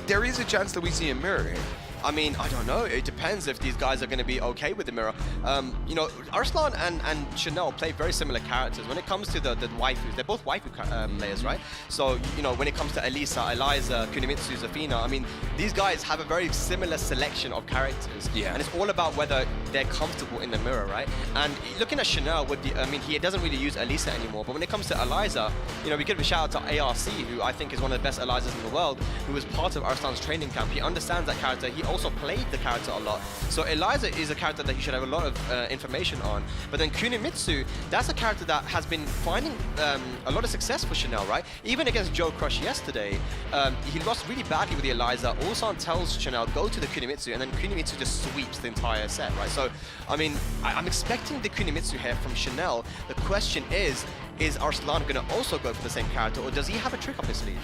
There is a chance that we see a mirror here. I mean, I don't know. It depends if these guys are going to be okay with the mirror. You know, Arslan and Chanel play very similar characters. When it comes to the waifus, they're both waifu players, right? So, you know, when it comes to Elisa, Eliza, Kunimitsu, Zafina, I mean, these guys have a very similar selection of characters. Yeah. And it's all about whether they're comfortable in the mirror, right? And looking at Chanel, I mean, he doesn't really use Elisa anymore. But when it comes to Eliza, you know, we give a shout out to ARC, who I think is one of the best Elizas in the world, who was part of Arslan's training camp. He understands that character. He also played the character a lot. So Eliza is a character that you should have a lot of information on. But then Kunimitsu, that's a character that has been finding a lot of success for Chanel, right? Even against Joe Crush yesterday, he lost really badly with the Eliza. Ulsan tells Chanel, go to the Kunimitsu, and then Kunimitsu just sweeps the entire set, right? So, I mean, I'm expecting the Kunimitsu here from Chanel. The question is Arslan going to also go for the same character, or does he have a trick up his sleeve?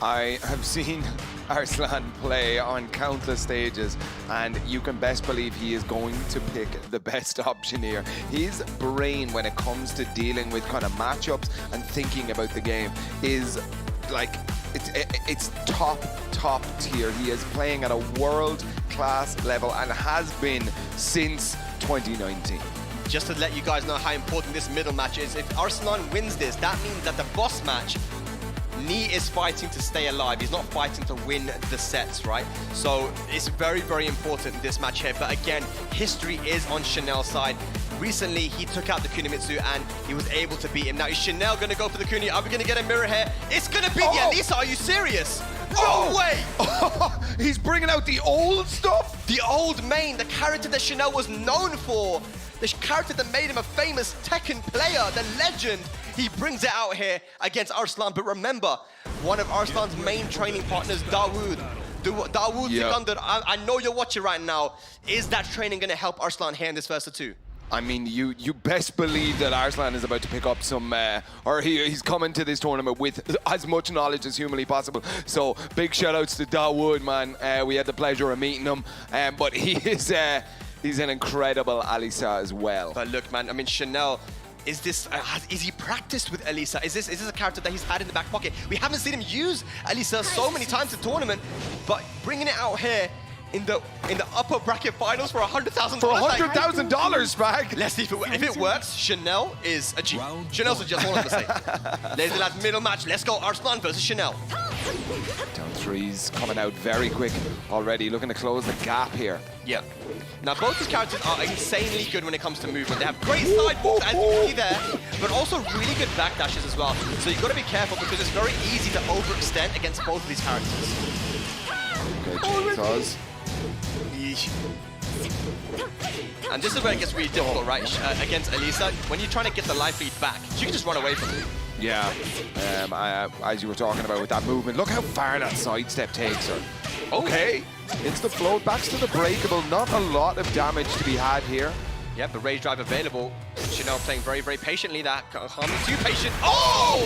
I have seen Arslan play on countless stages, and you can best believe he is going to pick the best option here. His brain, when it comes to dealing with kind of matchups and thinking about the game, is like, it's top tier. He is playing at a world-class level and has been since 2019. Just to let you guys know how important this middle match is, if Arslan wins this, that means that the boss match, Ni is fighting to stay alive. He's not fighting to win the sets, right? So it's very, very important, this match here. But again, history is on Chanel's side. Recently, he took out the Kunimitsu and he was able to beat him. Now, is Chanel going to go for the Kuni? Are we going to get a mirror here? It's going to be the Alisa. Are you serious? No way! He's bringing out the old stuff? The old main, the character that Chanel was known for. The character that made him a famous Tekken player, the legend. He brings it out here against Arslan. But remember, one of Arslan's main training partners, Dawood. Dawood Sikandar, I know you're watching right now. Is that training going to help Arslan here in this Versa 2? I mean, you best believe that Arslan is about to pick up some, or he's coming to this tournament with as much knowledge as humanly possible. So big shout outs to Dawood, man. We had the pleasure of meeting him, but he's an incredible Alisa as well. But look, man, I mean, Chanel, is he practiced with Alisa? Is this a character that he's had in the back pocket? We haven't seen him use Alisa so many times in tournament, but bringing it out here in the upper bracket finals for $100,000. For $100,000, Spag. Let's see if it works. Chanel is a G. Chanel's just all I'm gonna say. Ladies and lads, middle match. Let's go. Arslan versus Chanel. Down threes coming out very quick already, looking to close the gap here. Yeah. Now, both these characters are insanely good when it comes to movement. They have great side walks, as you can see there, but also really good backdashes as well. So you've got to be careful because it's very easy to overextend against both of these characters. Okay, chainsaws. And this is where it gets really difficult, right? Against Alisa, when you're trying to get the life lead back, she can just run away from you. Yeah, as you were talking about with that movement, look how far that sidestep takes her. Okay, it's the float, backs to the breakable, not a lot of damage to be had here. Yeah, the rage drive available. Chanel playing very, very patiently. That Harmony too patient. Oh!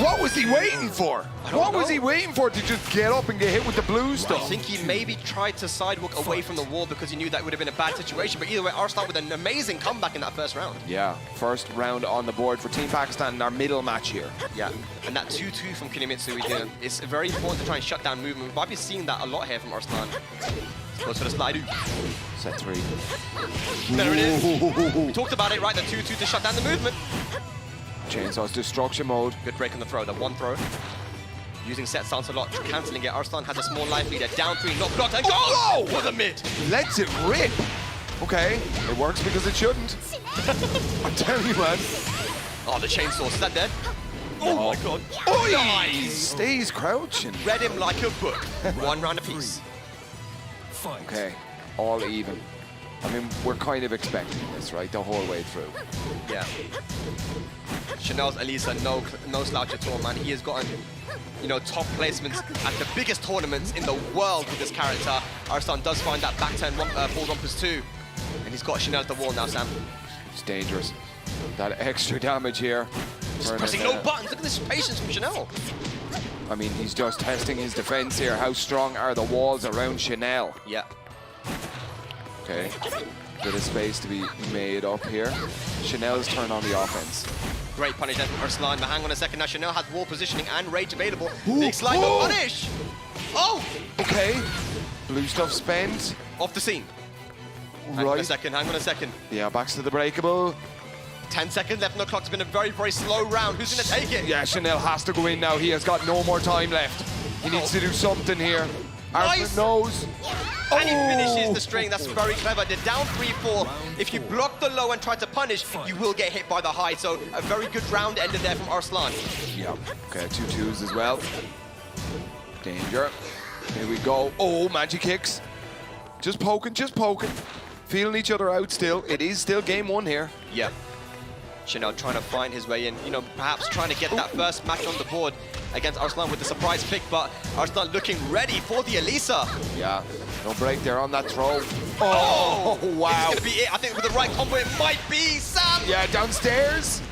What was he waiting for? What was he waiting for to just get up and get hit with the blue stuff? I think he maybe tried to sidewalk away from the wall because he knew that would have been a bad situation. But either way, Arslan with an amazing comeback in that first round. Yeah, first round on the board for Team Pakistan in our middle match here. Yeah, and that 2-2 from Kunimitsu, it's very important to try and shut down movement. We might be seeing that a lot here from Arslan. Goes for the slide. Set three. There it is. We talked about it, right? The 2-2 to shut down the movement. Chainsaw's destruction mode. Good break on the throw, the one throw. Using set stance a lot, cancelling it. Arslan has a small life leader. Down three, not blocked, and goes for the mid. Lets it rip. Okay, it works because it shouldn't. I'm telling you, man. Oh, the chainsaw, is that dead? Oh my god. Oh, nice. he stays crouching. Read him like a book. One round apiece. Okay, all even. I mean, we're kind of expecting this, right, the whole way through. Yeah. Chanel's Alisa, no slouch at all, man. He has gotten, you know, top placements at the biggest tournaments in the world with this character. Arslan does find that back turn full rompers too. And he's got Chanel at the wall now, Sam. It's dangerous. That extra damage here. Just pressing no buttons. Look at this patience from Chanel. I mean, he's just testing his defense here. How strong are the walls around Chanel? Yeah. Okay. Bit of space to be made up here. Chanel's turn on the offense. Great punish there from Arslan, but hang on a second now. Chanel has wall positioning and rage available. Big slide, no punish! Oh! Okay. Blue stuff spent. Off the scene. Right. Hang on a second. Yeah, backs to the breakable. 10 seconds left on the clock. It's been a very, very slow round. Who's going to take it? Yeah, Chanel has to go in now. He has got no more time left. He needs to do something here. Nice. Arslan knows. And he finishes the string. That's very clever. They're down 3-4. If you block the low and try to punish, you will get hit by the high. So a very good round ended there from Arslan. Yeah. Okay, 2-2s as well. Danger. Here we go. Oh, magic kicks. Just poking, just poking. Feeling each other out still. It is still game one here. Yeah. Chanel trying to find his way in, you know, perhaps trying to get that first match on the board against Arslan with the surprise pick, but Arslan looking ready for the Elisa. Yeah, no break there on that throw. Oh, wow. It's going to be it. I think with the right combo, it might be Sam. Yeah, downstairs.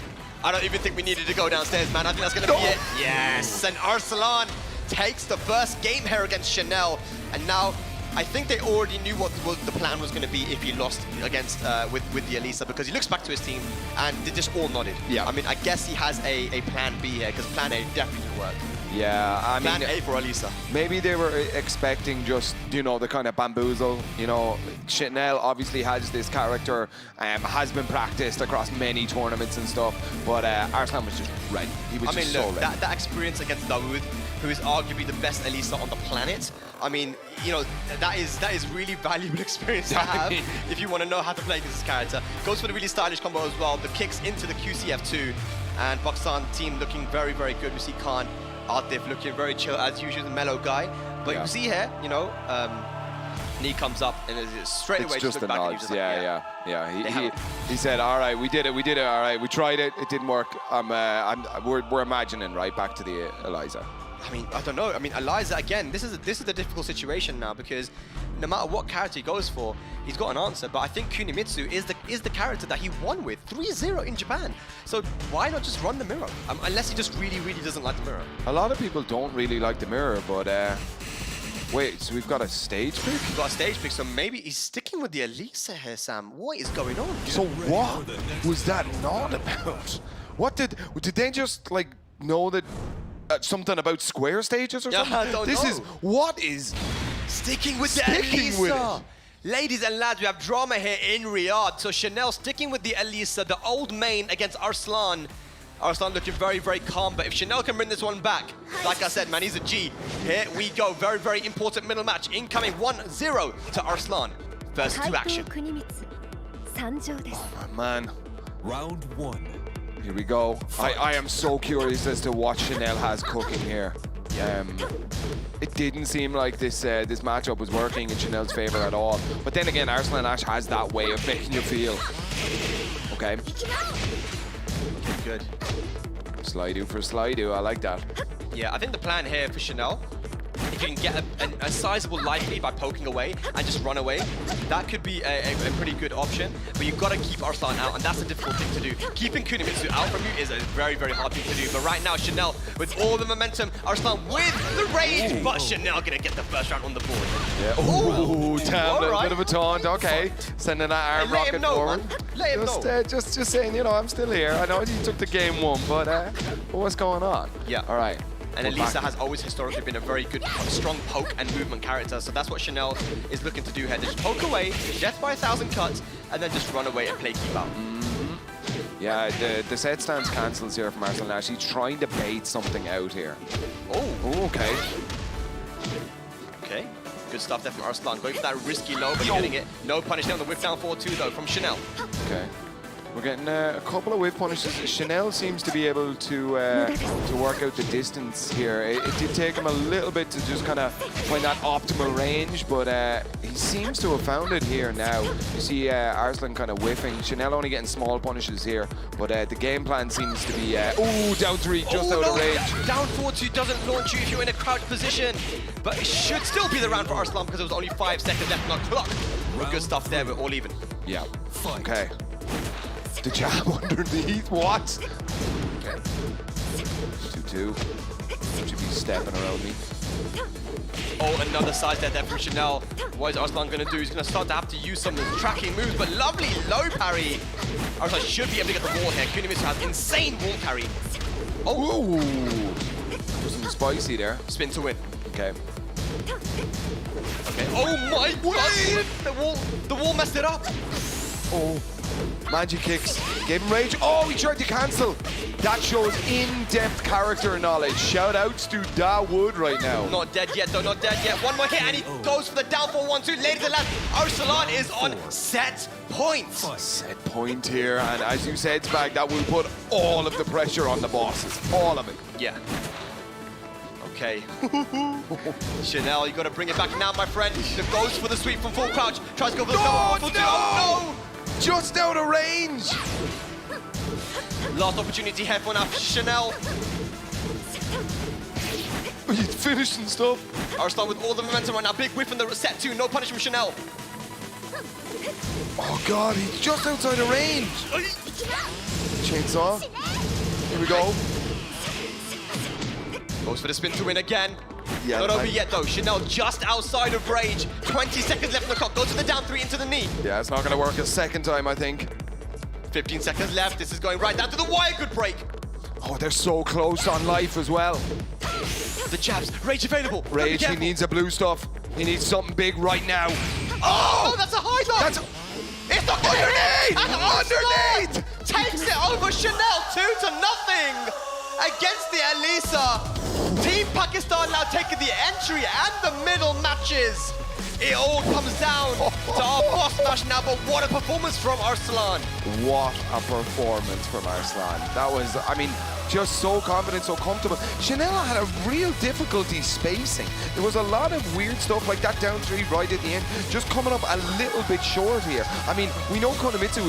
I don't even think we needed to go downstairs, man. I think that's going to be it. Yes, and Arslan takes the first game here against Chanel, and now I think they already knew what the plan was going to be if he lost against with the Elisa, because he looks back to his team and they just all nodded. Yeah. I mean, I guess he has a plan B here, because plan A definitely worked. Yeah, I mean, Plan A for Elisa. maybe they were expecting just, you know, the kind of bamboozle. You know, Chanel obviously has this character, has been practiced across many tournaments and stuff, but Arslan was just ready. He was just so ready. That experience against Dawood, who is arguably the best Elisa on the planet, I mean, you know, that is really valuable experience to have if you want to know how to play this character. Goes for the really stylish combo as well, the kicks into the QCF2, and Pakistan team looking very, very good. We see Khan, Atif looking very chill as usual, the mellow guy. But you see here, you know, knee comes up and it's straight away just look a back and nod. he's just Yeah. He said, all right, we did it, all right, we tried it, it didn't work. We're imagining right back to the Eliza. I mean, I don't know. I mean, Eliza, again, this is a difficult situation now, because no matter what character he goes for, he's got an answer. But I think Kunimitsu is the character that he won with 3-0 in Japan. So why not just run the mirror? Unless he just really, really doesn't like the mirror. A lot of people don't really like the mirror, but wait, so we've got a stage pick? We've got a stage pick, so maybe he's sticking with the Elisa here, Sam. What is going on? So what was that not about? What did they just like know that something about square stages or something? I don't know. What is Sticking with the Sticking with Elisa. Ladies and lads, we have drama here in Riyadh. So Chanel sticking with the Elisa, the old main against Arslan. Arslan looking very, very calm, but if Chanel can bring this one back, like I said, man, he's a G. Here we go, very, very important middle match. Incoming 1-0 to Arslan. First to action. Oh, man. Round one. Here we go. I am so curious as to what Chanel has cooking here. It didn't seem like this matchup was working in Chanel's favor at all. But then again, Arslan Ash has that way of making you feel. Okay. Good. Slide-do for slide-do, I like that. Yeah, I think the plan here for Chanel, if you can get a sizable life lead by poking away and just run away, that could be a pretty good option. But you've got to keep Arslan out, and that's a difficult thing to do. Keeping Kunimitsu out from you is a very, very hard thing to do. But right now, Chanel, with all the momentum, Arslan with the rage, but Chanel going to get the first round on the board. Yeah. Oh, damn, a little right. bit of a taunt. Okay, sending that arm Hey, let him rocket know, forward. man. Let him know. Just saying, you know, I'm still here. I know you took the game one, but what's going on? Yeah. All right. And We're Elisa back. has always historically been a very good, strong poke and movement character. So that's what Chanel is looking to do here. Just poke away, death by 1,000 cuts, and then just run away and play keep out. Yeah, the set stance cancels here from Arslan Ash. He's trying to bait something out here. Oh, Okay. okay. Good stuff there from Arslan. Going for that risky low, but getting it. No punish there on the whip down 4-2 though from Chanel. Okay. We're getting a couple of whip punishes. Chanel seems to be able to work out the distance here. It did take him a little bit to just kind of find that optimal range, but he seems to have found it here now. You see Arslan kind of whiffing. Chanel only getting small punishes here, but the game plan seems to be, down 3, just out of range. Down 4-2 doesn't launch you if you're in a crouch position, but it should still be the round for Arslan because there was only 5 seconds left on the clock. But good stuff there, we're all even. Yeah. Okay. The jab underneath, what? Okay. 2-2. Should be stepping around me. Oh, another side there from Chanel. What is Arslan going to do? He's going to start to have to use some of the tracking moves, but lovely low parry. Arslan should be able to get the wall here. Kunimitsu has insane wall carry. Oh, Ooh. Some spicy there. spin to win. Okay. Okay. Oh my god! The wall messed it up. Oh. Magic kicks. Gave him rage. Oh, he tried to cancel. That shows in-depth character knowledge. Shout outs to Dawood right now. Not dead yet, though. Not dead yet. One more hit, and he goes for the down for 1-2. Ladies and lads, Arslan is on set point. Set point here, and as you said, Spag, that will put all of the pressure on the bosses. All of it. Yeah. Okay. Chanel, you got to bring it back now, my friend. Goes for the sweep from full crouch. Tries to go for the cover. Full two. Oh, Just out of range! no! Last opportunity here for now, Chanel. He's finishing stuff. Arslan with all the momentum right now. Big whiff in the set two. No punish from Chanel. Oh God, he's just outside of range. Chainsaw. Here we go. Goes for the spin to win again. Yeah, Not over yet though. Chanel just outside of range. 20 seconds left on the clock. Goes to the down three into the knee. Yeah, it's not going to work a second time, I think. 15 seconds left. This is going right down to the wire. Good break. Oh, they're so close on life as well. The jabs. Rage available. Rage, he needs a blue stuff. He needs something big right now. Oh, that's a high though. That's It's not underneath! And Underneath! Arslan takes it over Chanel 2-0 against the Elisa. Team Pakistan now taking the entry and the middle matches. It all comes down to our boss match now, but what a performance from Arslan. What a performance from Arslan. That was, I mean, just so confident, so comfortable. Chanel had a real difficulty spacing. There was a lot of weird stuff like that down three right at the end, just coming up a little bit short here. I mean, we know Konomitsu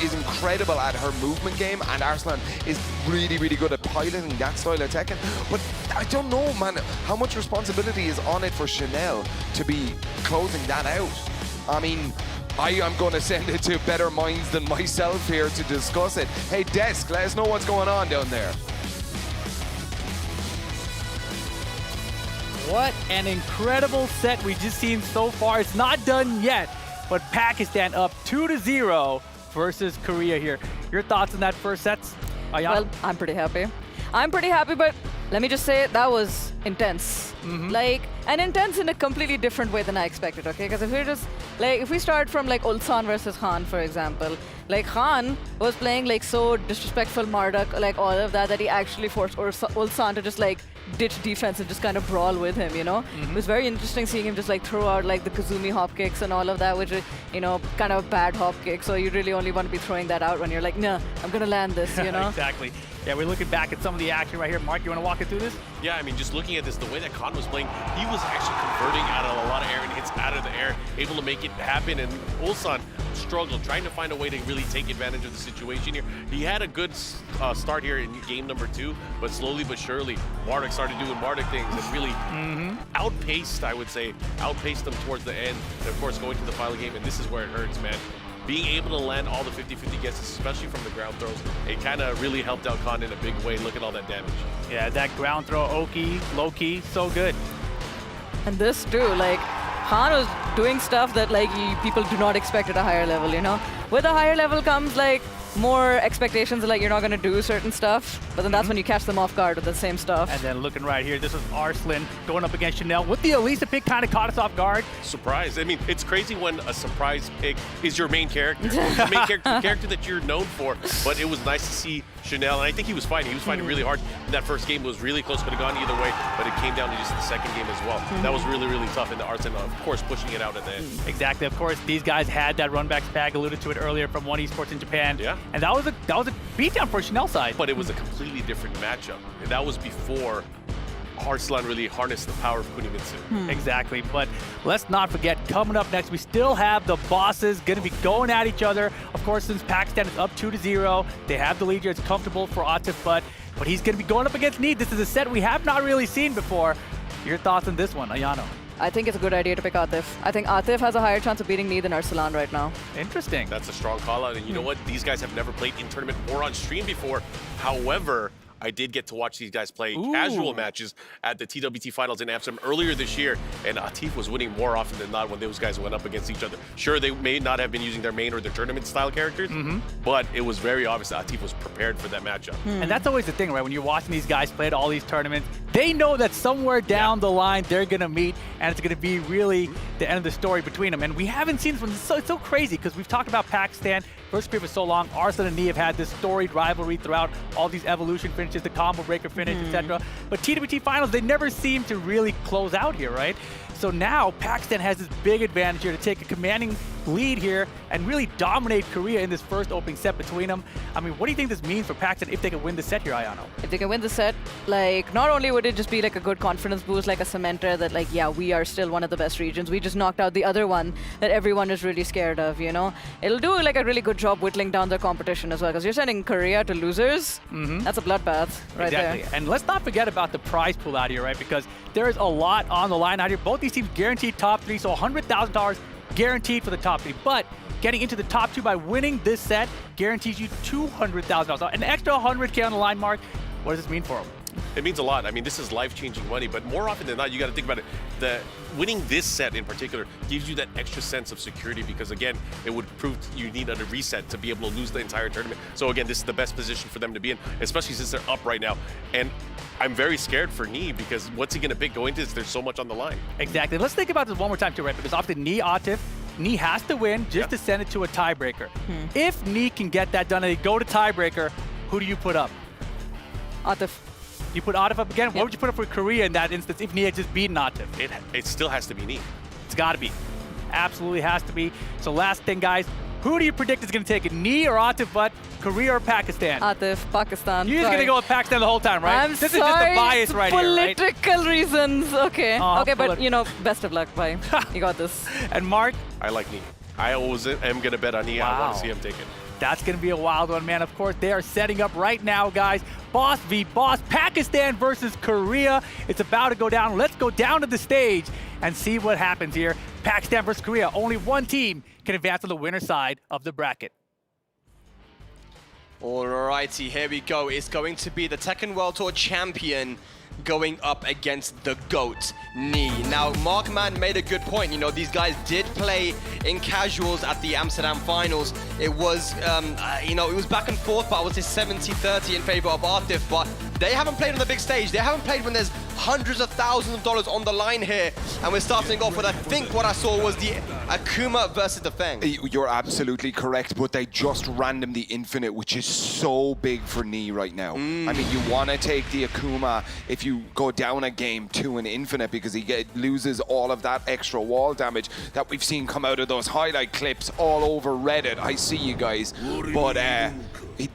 is incredible at her movement game, and Arslan is really, really good at piloting that style of Tekken. But I don't know, man, how much responsibility is on it for Chanel to be closing that out. I mean, I am going to send it to better minds than myself here to discuss it. Hey, Desk, let us know what's going on down there. What an incredible set we just seen so far. It's not done yet, but Pakistan up 2-0 versus Korea here. Your thoughts on that first set, Ayana? Well, I'm pretty happy. But let me just say that was intense. Like, and intense in a completely different way than I expected, okay? Because if we're just, like, if we start from like Ulsan versus Khan, for example, like Khan was playing like so disrespectful Marduk, like all of that, that he actually forced Ulsan to just like ditch defense and just kind of brawl with him, you know? It was very interesting seeing him just like throw out like the Kazumi hop kicks and all of that, which is, you know, kind of a bad hop kick. So you really only want to be throwing that out when you're like, nah, I'm gonna land this, you know? Exactly. Yeah, we're looking back at some of the action right here. Mark, you want to walk it through this? Yeah, I mean, just looking at this, the way that Khan was playing, he was actually converting out of a lot of air and hits out of the air, able to make it happen. And Ulsan struggled, trying to find a way to really take advantage of the situation here. He had a good start here in game number 2, but slowly but surely, Marduk started doing Marduk things and really outpaced, I would say, outpaced them towards the end. And of course, going to the final game, and this is where it hurts, man. Being able to land all the 50-50 guesses, especially from the ground throws, it kind of really helped out Khan in a big way. Look at all that damage. Yeah, that ground throw, Oki, low-key, so good. And this too, like, Khan was doing stuff that like people do not expect at a higher level, you know? With a higher level comes like more expectations, like you're not going to do certain stuff, but then that's when you catch them off guard with the same stuff. And then looking right here, this is Arslan going up against Chanel with the Elisa pick, kind of caught us off guard. Surprise. I mean, it's crazy when a surprise pick is your main character. The main character that you're known for. But it was nice to see Chanel, and I think he was fighting. He was fighting really hard. That first game was really close, could have gone either way, but it came down to just the second game as well. That was really, really tough, and the Arslan, of course, pushing it out at the end. Exactly. Of course, these guys had that run back spag, alluded to it earlier, from One Esports in Japan. Yeah. And that was a beatdown for Chanel's side. But it was a completely different matchup. And that was before Arslan really harnessed the power of Kunimitsu. Exactly, but let's not forget, coming up next, we still have the bosses going to be going at each other. Of course, since Pakistan is up 2-0, they have the lead here. It's comfortable for Atif, but he's going to be going up against Need. This is a set we have not really seen before. Your thoughts on this one, Ayano? I think it's a good idea to pick Atif. I think Atif has a higher chance of beating me than Arslan right now. Interesting. That's a strong call out, and you know what? These guys have never played in tournament or on stream before. However, I did get to watch these guys play casual matches at the TWT finals in Amsterdam earlier this year, and Atif was winning more often than not when those guys went up against each other. Sure, they may not have been using their main or their tournament style characters, but it was very obvious that Atif was prepared for that matchup. And that's always the thing, right? When you're watching these guys play at all these tournaments, they know that somewhere down the line they're going to meet, and it's going to be really the end of the story between them. And we haven't seen this one. It's so crazy because we've talked about Pakistan first period for so long. Arslan and Nee have had this storied rivalry throughout all these evolution finishes, the combo breaker finish, etc. But TWT finals, they never seem to really close out here, right? So now Pakistan has this big advantage here to take a commanding lead here and really dominate Korea in this first opening set between them. I mean, what do you think this means for Pakistan if they can win the set here, Ayano? If they can win the set, like, not only would it just be like a good confidence boost, like a cementer that, like, yeah, we are still one of the best regions. We just knocked out the other one that everyone is really scared of, you know? It'll do like a really good job whittling down their competition as well, because you're sending Korea to losers. That's a bloodbath right Exactly. there. And let's not forget about the prize pool out here, right? Because there is a lot on the line out here. Both these teams guaranteed top 3, so $100,000 guaranteed for the top 3. But getting into the top 2 by winning this set guarantees you $200,000. An extra $100K on the line, Mark. What does this mean for them? It means a lot. I mean, this is life-changing money, but more often than not, you got to think about it. Winning this set in particular gives you that extra sense of security because, again, it would prove you need a reset to be able to lose the entire tournament. So, again, this is the best position for them to be in, especially since they're up right now. And I'm very scared for Knee because what's he going to pick going into this? There's so much on the line. Exactly. Let's think about this one more time, too, right? Because often Knee, Atif, Knee has to win just to send it to a tiebreaker. If Knee can get that done and they go to tiebreaker, who do you put up? Atif. You put Atif up again? What would you put up for Korea in that instance if Knee had just beaten Atif? It still has to be Knee. It's got to be. Absolutely has to be. So last thing, guys, who do you predict is going to take it? Knee or Atif, but Korea or Pakistan? Atif, Pakistan. You're just going to go with Pakistan the whole time, right? I'm This sorry, is just a bias right here, right? political reasons. Okay. Okay, but, you know, best of luck. Bye. You got this. And Mark? I like Knee. I always am going to bet on Knee. I want to see him take it. That's going to be a wild one, man. Of course, they are setting up right now, guys. Boss v. Boss, Pakistan versus Korea. It's about to go down. Let's go down to the stage and see what happens here. Pakistan versus Korea. Only one team can advance on the winner's side of the bracket. Alrighty, here we go. It's going to be the Tekken World Tour champion going up against the GOAT, Knee. Now, Markman made a good point. You know, these guys did play in casuals at the Amsterdam finals. It was, you know, it was back and forth, but I would say 70-30 in favor of Atif. But they haven't played on the big stage. They haven't played when there's hundreds of thousands of dollars on the line here. And we're starting off with, I think what I saw was the Akuma versus the Feng. You're absolutely correct, but they just random the Infinite, which is so big for Knee right now. I mean, you want to take the Akuma if you go down a game to an Infinite because he loses all of that extra wall damage that we've seen come out of those highlight clips all over Reddit. I see you guys, but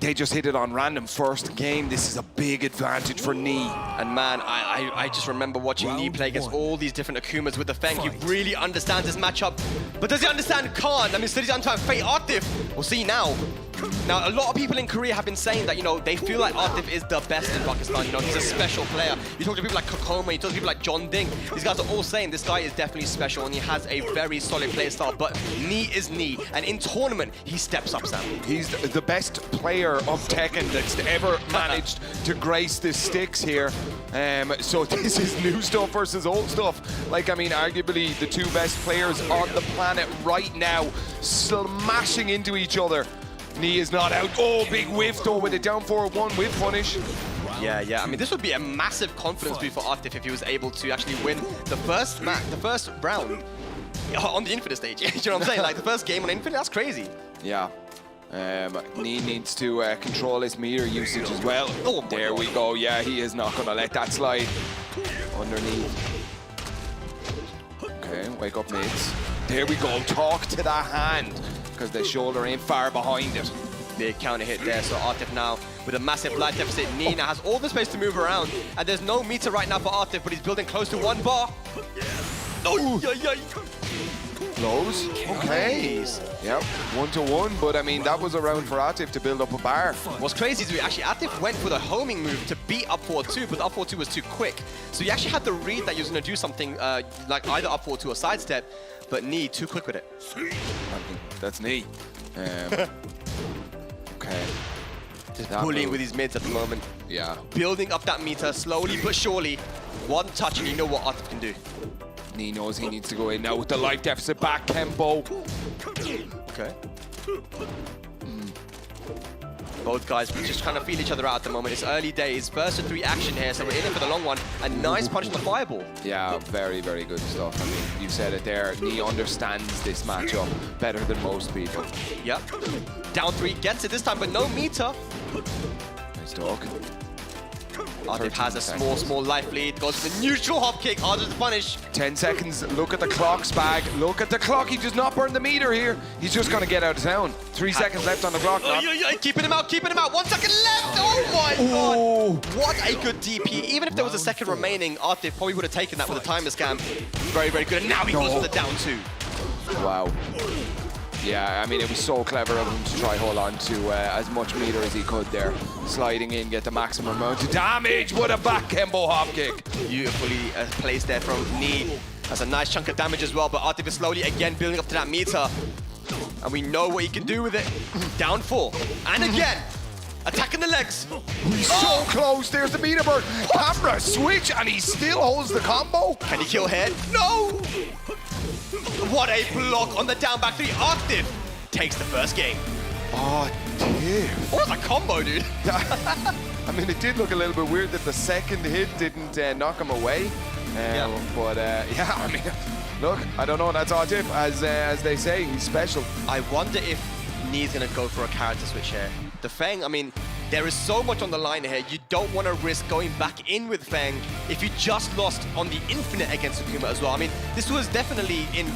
they just hit it on random. First game, this is a big advantage for Knee. And man, I just remember watching Knee play against all these different Akumas with the Feng. He really understands this matchup. But does he understand Khan? I mean, does he understand Fate Atif? We'll see now. Now, a lot of people in Korea have been saying that, you know, they feel like Atif is the best in Pakistan. You know, he's a special player. You talk to people like Kokoma, you talk to people like John Ding. These guys are all saying this guy is definitely special and he has a very solid play style. But Knee is Knee. And in tournament, he steps up, Sam. He's the best player of Tekken that's ever managed to grace the sticks here. So this is new stuff versus old stuff. Like, I mean, arguably the two best players on the planet right now smashing into each other. Knee is not out. Oh, big whiff though with a down 4-1 whiff punish. Yeah. I mean, this would be a massive confidence boost for Atif if he was able to actually win the first round on the Infinite stage. You know what I'm saying? Like the first game on Infinite, that's crazy. Yeah. Knee needs to control his meter usage as well. Oh, there we go. Yeah, he is not going to let that slide underneath. Okay, wake up mates. There we go. Talk to the hand because the shoulder ain't far behind it. Big counter hit there, so Atif now with a massive life deficit. Knee now has all the space to move around, and there's no meter right now for Atif, but he's building close to 1 bar. Oh, yeah. Close. Okay. Yep, 1-1, but I mean, that was a round for Atif to build up a bar. What's crazy is actually Atif went for the homing move to beat up 4-2, but up 4-2 was too quick. So he actually had to read that he was going to do something like either up 4-2 or sidestep, but Knee too quick with it. I think that's Knee. Okay. Just bullying with his mids at the moment. Yeah. Building up that meter slowly but surely. One touch and you know what Atif can do. Knee knows he needs to go in now with the life deficit back tempo. Okay. Both guys just trying to feel each other out at the moment. It's early days. Burst of 3 action here, so we're in it for the long one. A nice punch on the fireball. Yeah, very, very good stuff. I mean, you said it there. Knee understands this matchup better than most people. Yep. Down 3, gets it this time, but no meter. Nice talk. Atif has a 13 small life lead. Goes for the neutral hop kick. Harder to punish. 10 seconds. Look at the clock, Spag. Look at the clock. He does not burn the meter here. He's just going to get out of town. 3 seconds left on the clock. Keeping him out, keeping him out. 1 second left. Oh my god. What a good DP. Even if there was a second remaining, Atif probably would have taken that with a timer scam. Very, very good. And now he goes for the down 2. Wow. Yeah, I mean, it was so clever of him to try hold on to as much meter as he could there. Sliding in, get the maximum amount of damage. What a back Kembo hop kick. Beautifully placed there from Knee. That's a nice chunk of damage as well, but Atif is slowly again building up to that meter. And we know what he can do with it. Down 4. And again, attacking the legs. He's so close. There's the meter burn. Camera switch, and he still holds the combo. Can he kill head? No! What a block on the down back 3. Atif takes the first game. Oh, dear. What a combo, dude. I mean, it did look a little bit weird that the second hit didn't knock him away. But yeah, I mean, look, I don't know. That's Atif, as they say, he's special. I wonder if Knee's gonna go for a character switch here. The Feng, I mean, there is so much on the line here. You don't want to risk going back in with Feng if you just lost on the Infinite against Akuma as well. I mean, this was definitely in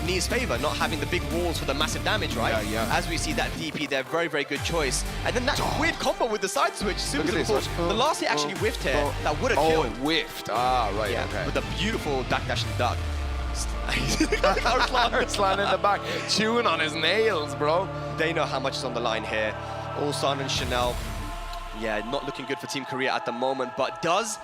Knee's favor, not having the big walls for the massive damage, right? Yeah. As we see that DP there, very, very good choice. And then that weird combo with the side switch, super Look at cool. this. The last hit actually whiffed here, that would have Oh, killed. it whiffed. Ah, right, Yeah, okay. with a beautiful backdash and duck. Arslan in the back, chewing on his nails, bro. They know how much is on the line here. Ulsan and Chanel, yeah, not looking good for Team Korea at the moment, but does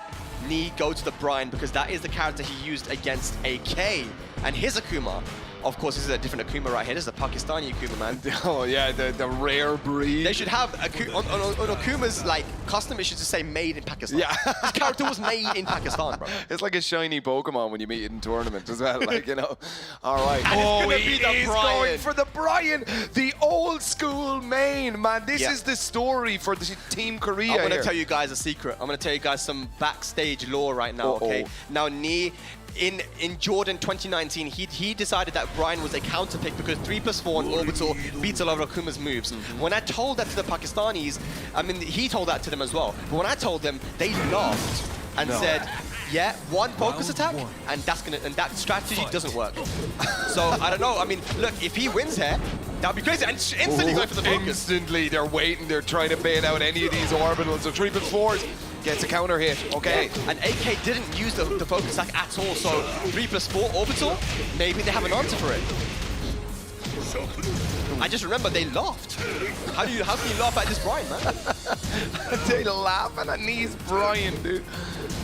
Knee go to the Brian because that is the character he used against AK. And his Akuma, of course, this is a different Akuma right here. This is a Pakistani Akuma, man. Oh, yeah, the rare breed. They should have, on Akuma's like custom, it should just say made in Pakistan. Yeah. This character was made in Pakistan, bro. It's like a shiny Pokemon when you meet it in tournament as well, like, you know. All right. And it's gonna he be the is Brian. going for the Brian, the old school main, man. This is the story for the Team Korea I'm gonna here. tell you guys a secret. I'm gonna tell you guys some backstage lore right now, okay? Now, Knee, in Jordan 2019, he decided that Brian was a counter pick because 3+4 and Orbital beats a lot of Akuma's moves. When I told that to the Pakistanis, I mean, he told that to them as well. But when I told them, they laughed and said, yeah, one focus attack, and that strategy doesn't work. So I don't know. I mean, look, if he wins here, that'd be crazy. And instantly going for the focus. Instantly, they're waiting. They're trying to bait out any of these orbitals. So 3+4s gets a counter hit. Okay. Yeah. And AK didn't use the focus attack at all. So 3+4 orbital, maybe they have an answer for it. I just remember they laughed. How can you laugh at this Brian, man? They laughing at Knee's Brian, dude.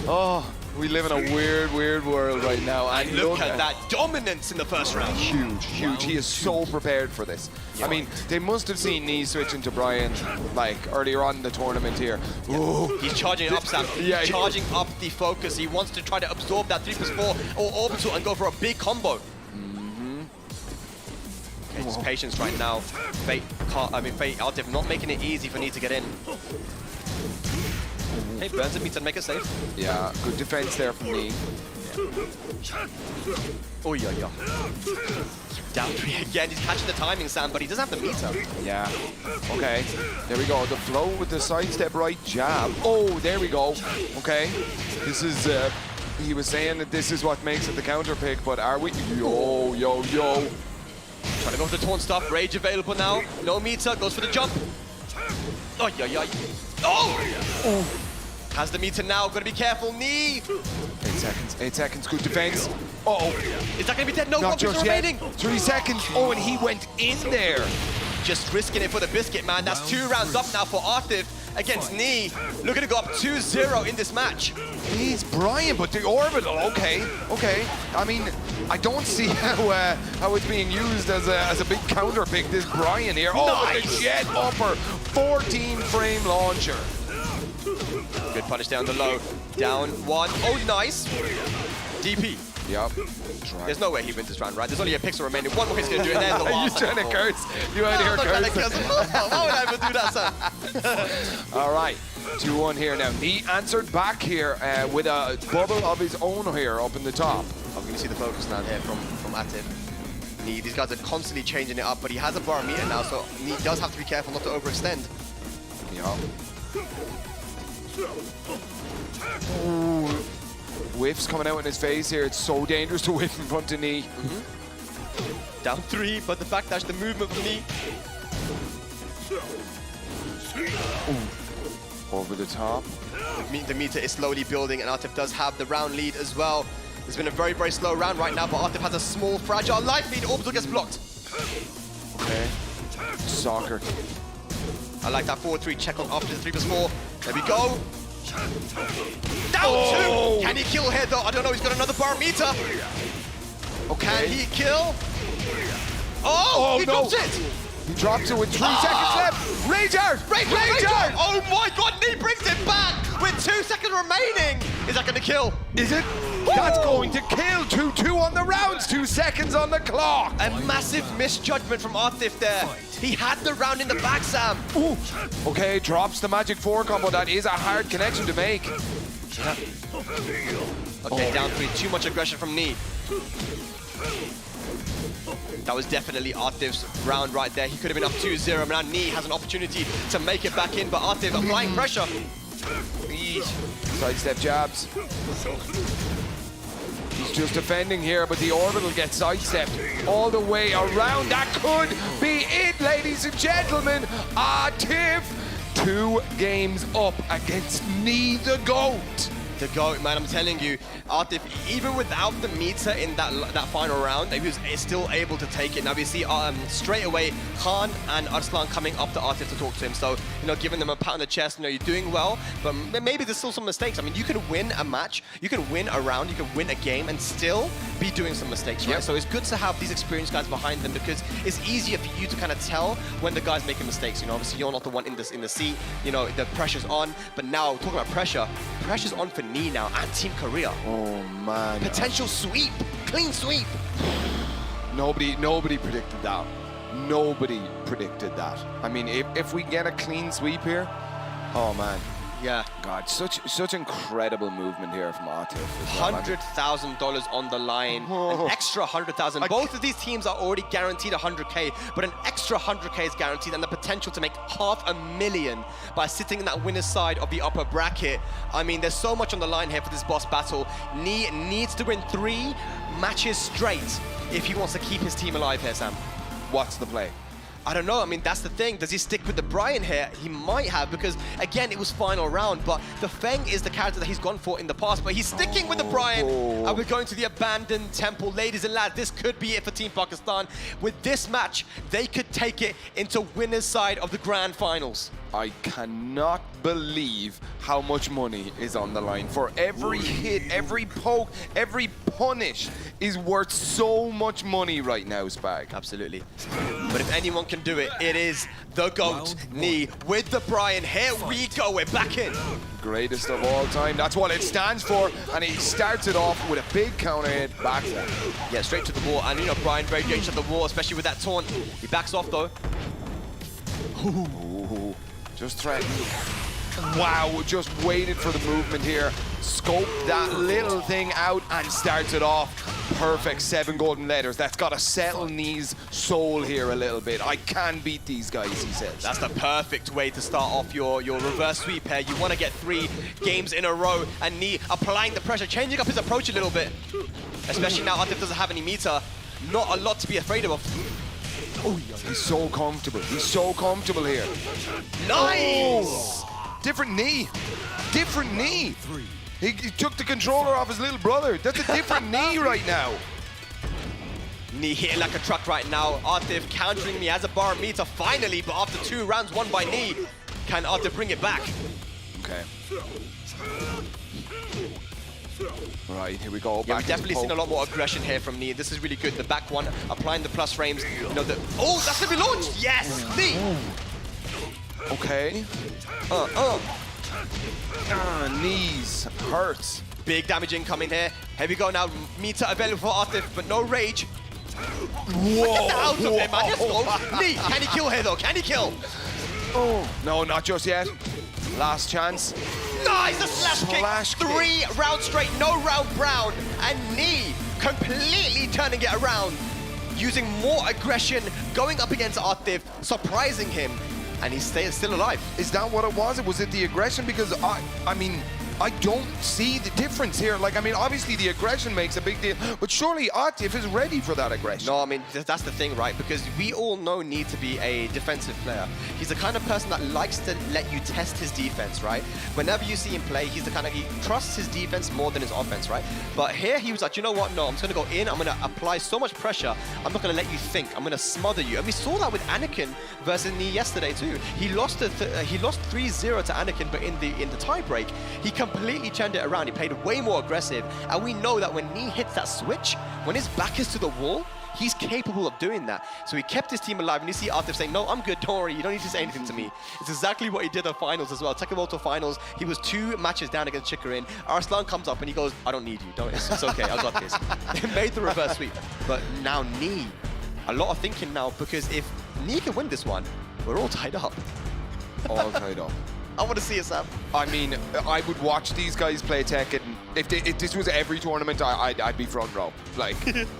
Oh, we live in a weird, weird world right now. And look at that dominance in the first round. Huge, huge. He is so prepared for this. I mean, they must have seen Knee switching to Brian like earlier on in the tournament here. Ooh. He's charging it up, Sam. Yeah, charging up the focus. He wants to try to absorb that 3+4 or orbital and go for a big combo. Okay, just patience right now. Fate Atif not making it easy for Knee to get in. Hey, burns it, means to make it safe. Yeah, good defense there from Knee. Oh, yeah. Down 3 again. He's catching the timing, Sam, but he doesn't have the meter. Yeah. Okay. There we go. The flow with the sidestep right jab. Oh, there we go. Okay. This is, he was saying that this is what makes it the counter pick, but are we? Yo. Trying to go for the taunt stuff. Rage available now. No meter. Goes for the jump. Oh, yeah. Oh! Has the meter now. Gotta be careful. Knee. 8 seconds. Good defense. Uh-oh. Is that gonna be dead? No, Not just yet. remaining. 3 seconds. Oh, and he went in there. Just risking it for the biscuit, man. That's 2 rounds up now for Atif against Knee. Looking to go up 2-0 in this match. He's Brian, but the orbital. Okay. I mean, I don't see how it's being used as a big counter pick. This Brian here. Oh, Nice. with the jet upper, 14-frame launcher. Good punish down the low. Down 1. Oh, nice. DP. Yep. There's no way he wins this round, right? There's only a pixel remaining. One more he's gonna do it. There's the Are you last trying to one. curse? You out here I'm not trying to cursing? curse. Why would I ever do that, Sam? All right, 2-1 here now. Knee answered back here with a bubble of his own here up in the top. I'm gonna see the focus down here from Atif. Knee, these guys are constantly changing it up, but he has a barometer now, so Knee does have to be careful not to overextend. Yeah. Ooh. Whiffs coming out in his face here. It's so dangerous to whiff in front of knee. Down 3, but the backdash, the movement from knee. Over the top. The meter is slowly building, and Atif does have the round lead as well. It's been a very, very slow round right now, but Atif has a small, fragile life lead. Orbital gets blocked. Okay. Soccer. I like that forward 3 check on after the 3+4. There we go. Down 2! Can he kill here though? I don't know, he's got another bar meter. Okay. Can he kill? Oh, he drops it! He drops it with 3 seconds left. Rage Art! Rage Art! Oh my god, Knee brings it back with 2 seconds remaining. Is that gonna kill? Is it? That's going to kill. 2-2 on the rounds, 2 seconds on the clock. A massive misjudgment from Atif there. He had the round in the back, Sam. Ooh. Okay, drops the Magic 4 combo. That is a hard connection to make. Okay, down 3. Too much aggression from Knee. That was definitely Atif's round right there. He could have been up 2-0. Now Knee has an opportunity to make it back in, but Atif applying pressure. Sidestep jabs. He's just defending here, but the orbital gets sidestepped all the way around. That could be it, ladies and gentlemen. Atif, 2 games up against Knee the GOAT. The GOAT, man, I'm telling you, Atif, even without the meter in that final round, he was still able to take it. Now we see straight away Khan and Arslan coming up to Atif to talk to him. So, you know, giving them a pat on the chest, you know, you're doing well, but maybe there's still some mistakes. I mean, you can win a match, you can win a round, you can win a game and still be doing some mistakes, right? Yep. So it's good to have these experienced guys behind them because it's easier for you to kind of tell when the guy's making mistakes. You know, obviously you're not the one in the seat, you know, the pressure's on, but now talking about pressure's on for Knee now and Team Korea. Oh man. Potential sweep, clean sweep. Nobody predicted that. Nobody predicted that. I mean, if we get a clean sweep here, oh man. Yeah. God, such incredible movement here from Atif. $100,000 on the line, an extra 100,000. Both of these teams are already guaranteed 100K, but an extra 100K is guaranteed, and the potential to make $500,000 by sitting in that winner's side of the upper bracket. I mean, there's so much on the line here for this boss battle. Knee needs to win 3 matches straight if he wants to keep his team alive here, Sam. What's the play? I don't know. I mean, that's the thing. Does he stick with the Brian here? He might have, because again, it was final round, but the Feng is the character that he's gone for in the past, but he's sticking with the Brian. And we're going to the abandoned temple. Ladies and lads, this could be it for Team Pakistan. With this match, they could take it into winner's side of the grand finals. I cannot believe how much money is on the line. For every hit, every poke, every punish is worth so much money right now, Spag. Absolutely. But if anyone can do it, it is the GOAT, Knee, with the Brian. Here we go, we're back in. Greatest of all time, that's what it stands for. And he starts it off with a big counter hit back there. Yeah, straight to the wall. And you know, Brian very dangerous at the wall, especially with that taunt. He backs off though. Ooh. Just threatened. Wow, just waited for the movement here. Scoped that little thing out and starts it off. Perfect 7 golden letters. That's got to settle Knee's soul here a little bit. I can beat these guys, he says. That's the perfect way to start off your reverse sweep here. You want to get 3 games in a row, and Knee applying the pressure, changing up his approach a little bit. Especially now Atif doesn't have any meter. Not a lot to be afraid of. Oh, he's so comfortable. He's so comfortable here. Nice! Oh, different Knee. Different Knee. He took the controller off his little brother. That's a different Knee right now. Knee hitting like a truck right now. Atif countering me as a bar meter finally, but after 2 rounds won by Knee, can Atif bring it back? Okay. Right, here we go. Yeah, we've definitely seen a lot more aggression here from Knee. This is really good. The back one, applying the plus frames. You know, oh, that's gonna be launched! Yes! Knee! Okay. Knees hurts. Big damage incoming here. Here we go now. Meter available for Atif, but no rage. Whoa! Get that out of him, man. Let's go. Knee, can he kill here though? Can he kill? Oh, no, not just yet. Last chance. Nice, a slash kick. 3 rounds straight, no round brown. And Knee completely turning it around. Using more aggression, going up against Atif, surprising him. and he's still alive. Is that what it was? Was it the aggression? Because I mean, I don't see the difference here. Like, I mean, obviously the aggression makes a big deal, but surely Atif is ready for that aggression. No, I mean, that's the thing, right? Because we all know Nii to be a defensive player. He's the kind of person that likes to let you test his defense, right? Whenever you see him play, he's the kind of, he trusts his defense more than his offense, right? But here he was like, you know what? No, I'm just going to go in. I'm going to apply so much pressure. I'm not going to let you think. I'm going to smother you. And we saw that with Anakin versus Nii yesterday too. He lost 3-0 to Anakin, but in the tiebreak, he completely turned it around. He played way more aggressive, and we know that when Nii hits that switch, when his back is to the wall, he's capable of doing that. So he kept his team alive, and you see Atif saying, no, I'm good, don't worry, you don't need to say anything to me. It's exactly what he did at finals as well. TEKKEN World Tour finals, he was 2 matches down against Chikarin. Arslan comes up and he goes, I don't need you, it's okay, I got this. They made the reverse sweep. But now Nii, a lot of thinking now, because if Nii can win this one, we're all tied up. All tied up. I want to see it, Sam. I mean, I would watch these guys play Tekken. If this was every tournament, I'd be front row. Like,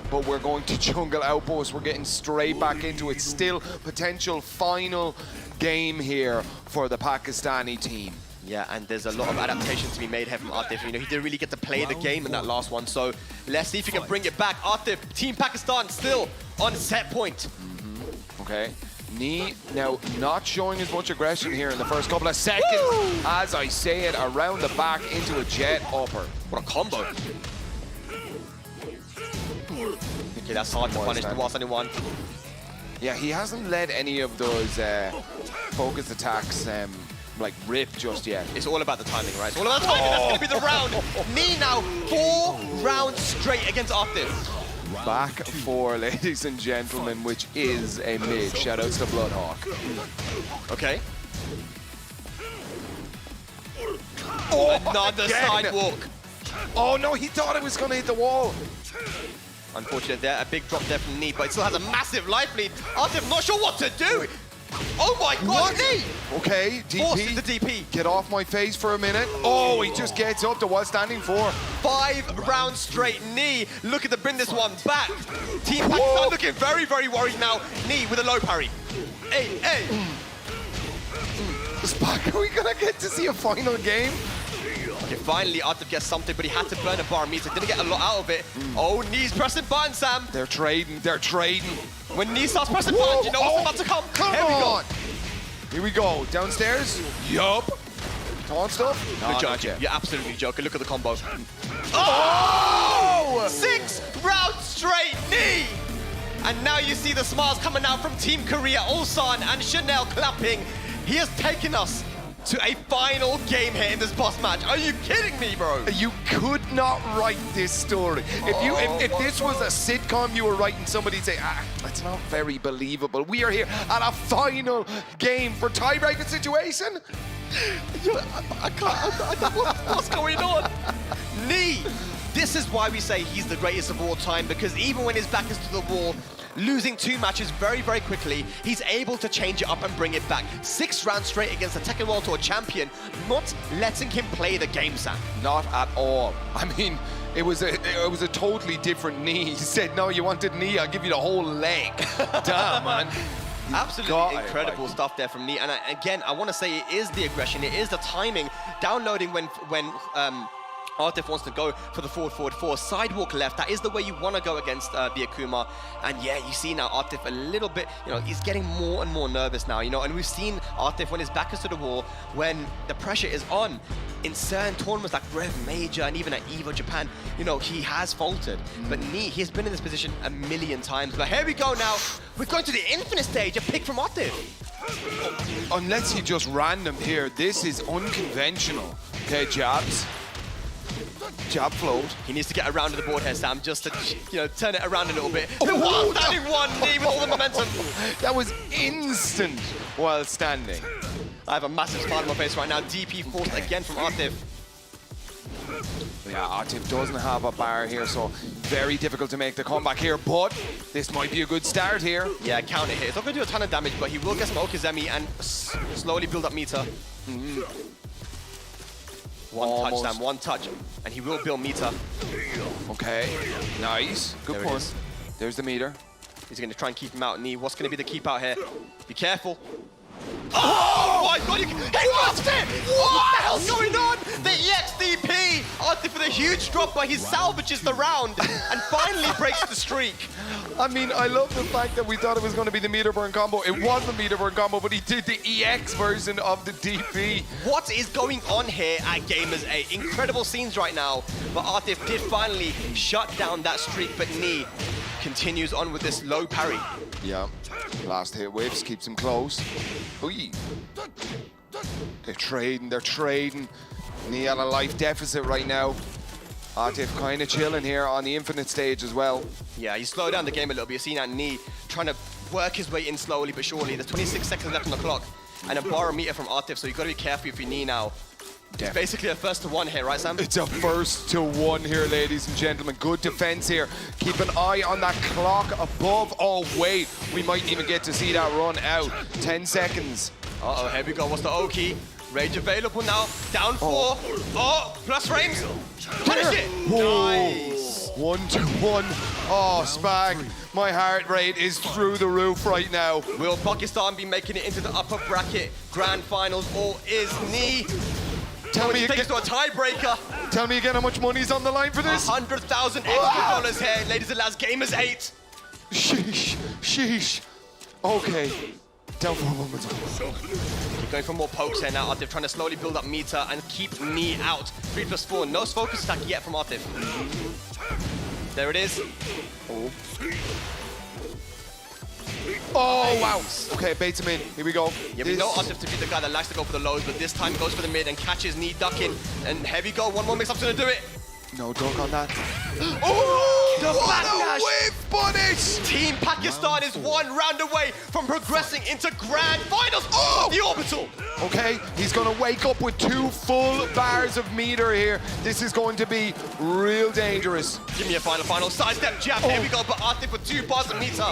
but we're going to Jungle Outpost. We're getting straight back into it. Still potential final game here for the Pakistani team. Yeah, and there's a lot of adaptation to be made here from Atif. You know, he didn't really get to play the game in that last one, so let's see if he can bring it back. Atif, Team Pakistan still on set point. Okay. Nii now not showing as much aggression here in the first couple of seconds. Woo! As I say it, around the back into a jet upper. What a combo. Okay, that's hard to punish the whilst anyone. Yeah, he hasn't led any of those focus attacks like rip just yet. It's all about the timing, right? It's all about the timing. That's going to be the round. Nii now 4 rounds straight against Atif. Back 4, ladies and gentlemen, which is a mid. Shoutouts to Bloodhawk. Okay. Oh, another sidewalk. Oh no, he thought it was going to hit the wall. Unfortunately, there a big drop there from Nii, but it still has a massive life lead. Atif not sure what to do. Oh my God, Nii! Okay, Forces DP. the DP. Get off my face for a minute. Oh, he just gets up to while standing 4. 5 rounds straight. Nii looking to bring this one back. Team Pakistan looking very, very worried now. Nii with a low parry. Hey, hey. Spock, are we gonna get to see a final game? Okay, finally Atif gets something, but he had to burn a bar meter. Didn't get a lot out of it. Oh, Nii's pressing buttons, Sam. They're trading, they're trading. When Nii starts pressing buttons, you know what's about to come. Here we go. Here we go. Downstairs? Yup. Taunt stuff? You're joking. You're absolutely joking. Look at the combo. Oh! 6 rounds straight, Nii! And now you see the smiles coming out from Team Korea. Ulsan and Chanel clapping. He has taken us to a final game here in this boss match. Are you kidding me, bro? You could not write this story. If this was a sitcom you were writing, somebody'd say, that's not very believable. We are here at a final game for tiebreaker situation. I don't know what's going on. Nii, this is why we say he's the greatest of all time, because even when his back is to the wall, losing 2 matches very, very quickly, he's able to change it up and bring it back. 6 rounds straight against the TEKKEN World Tour champion, not letting him play the game, Sam. Not at all. I mean, it was a totally different Nii. He said, no, you wanted Nii, I'll give you the whole leg. Damn, man. Absolutely incredible stuff there from Nii. And again, I want to say it is the aggression, it is the timing. Downloading when Atif wants to go for the forward 4, sidewalk left. That is the way you want to go against the Akuma. And yeah, you see now Atif a little bit, you know, he's getting more and more nervous now, you know, and we've seen Atif when his back is to the wall, when the pressure is on. In certain tournaments like Rev Major and even at EVO Japan, you know, he has faltered. But Nii, he's been in this position a million times. But here we go now. We're going to the infinite stage, a pick from Atif. Unless he just random here, this is unconventional. Okay, jabs. Jab float. He needs to get around to the board here, Sam, just to, you know, turn it around a little bit. The while standing one, Nii with all the momentum. That was instant while standing. I have a massive smile on my face right now. DP forced again from Atif. Yeah, Atif doesn't have a bar here, so very difficult to make the comeback here, but this might be a good start here. Yeah, counter hit. It's not going to do a ton of damage, but he will get some Okizemi and slowly build up meter. One touch, Sam, one touch, and he will build meter. Okay, nice. Good push. There's the meter. He's going to try and keep him out. Nii, what's going to be the keep out here? Be careful. Oh my god, he lost it! What the hell's going on? The EXDP! Atif with a huge drop, but he salvages the round and finally breaks the streak. I mean, I love the fact that we thought it was going to be the meter burn combo. It was the meter burn combo, but he did the EX version of the DP. What is going on here at Gamers 8? Incredible scenes right now, but Atif did finally shut down that streak, but Knee continues on with this low parry. Yeah, last hit whips, keeps him close. Ooh. They're trading. Knee at a life deficit right now. Atif kind of chilling here on the infinite stage as well. Yeah, you slow down the game a little bit. You're seeing that Knee trying to work his way in slowly but surely. There's 26 seconds left on the clock and a barometer from Atif, so you've got to be careful with your Knee now. It's basically a first to one here, right, Sam? It's a first to one here, ladies and gentlemen. Good defense here. Keep an eye on that clock above. Oh, wait. We might even get to see that run out. 10 seconds. Uh-oh, here we go. What's the O-key? Rage available now. Down 4. Oh, plus frames. Punish it. Nice. 1-1. Oh, Spag. My heart rate is through the roof right now. Will Pakistan be making it into the upper bracket grand finals, or is Knee Tell me take again. us to a tiebreaker? Tell me again how much money's on the line for this. 100,000 extra dollars here, ladies and lads. Gamers 8. Sheesh. Okay. Down for one more time. Keep going for more pokes here now. Atif trying to slowly build up meter and keep Knee out. 3+4. No focus attack yet from Atif. There it is. Oh, wow. Okay, baits him in. Here we go. Yeah, we know Atif to be the guy that likes to go for the lows, but this time goes for the mid and catches Knee ducking. And here we go. One more mix-up's gonna do it. No dunk on that. Oh, the What backlash. a whip punish! Team Pakistan is one round away from progressing into grand finals. Oh, the orbital. Okay, he's gonna wake up with 2 full bars of meter here. This is going to be real dangerous. Give me a final sidestep jab. Here we go, but Atif with 2 bars of meter.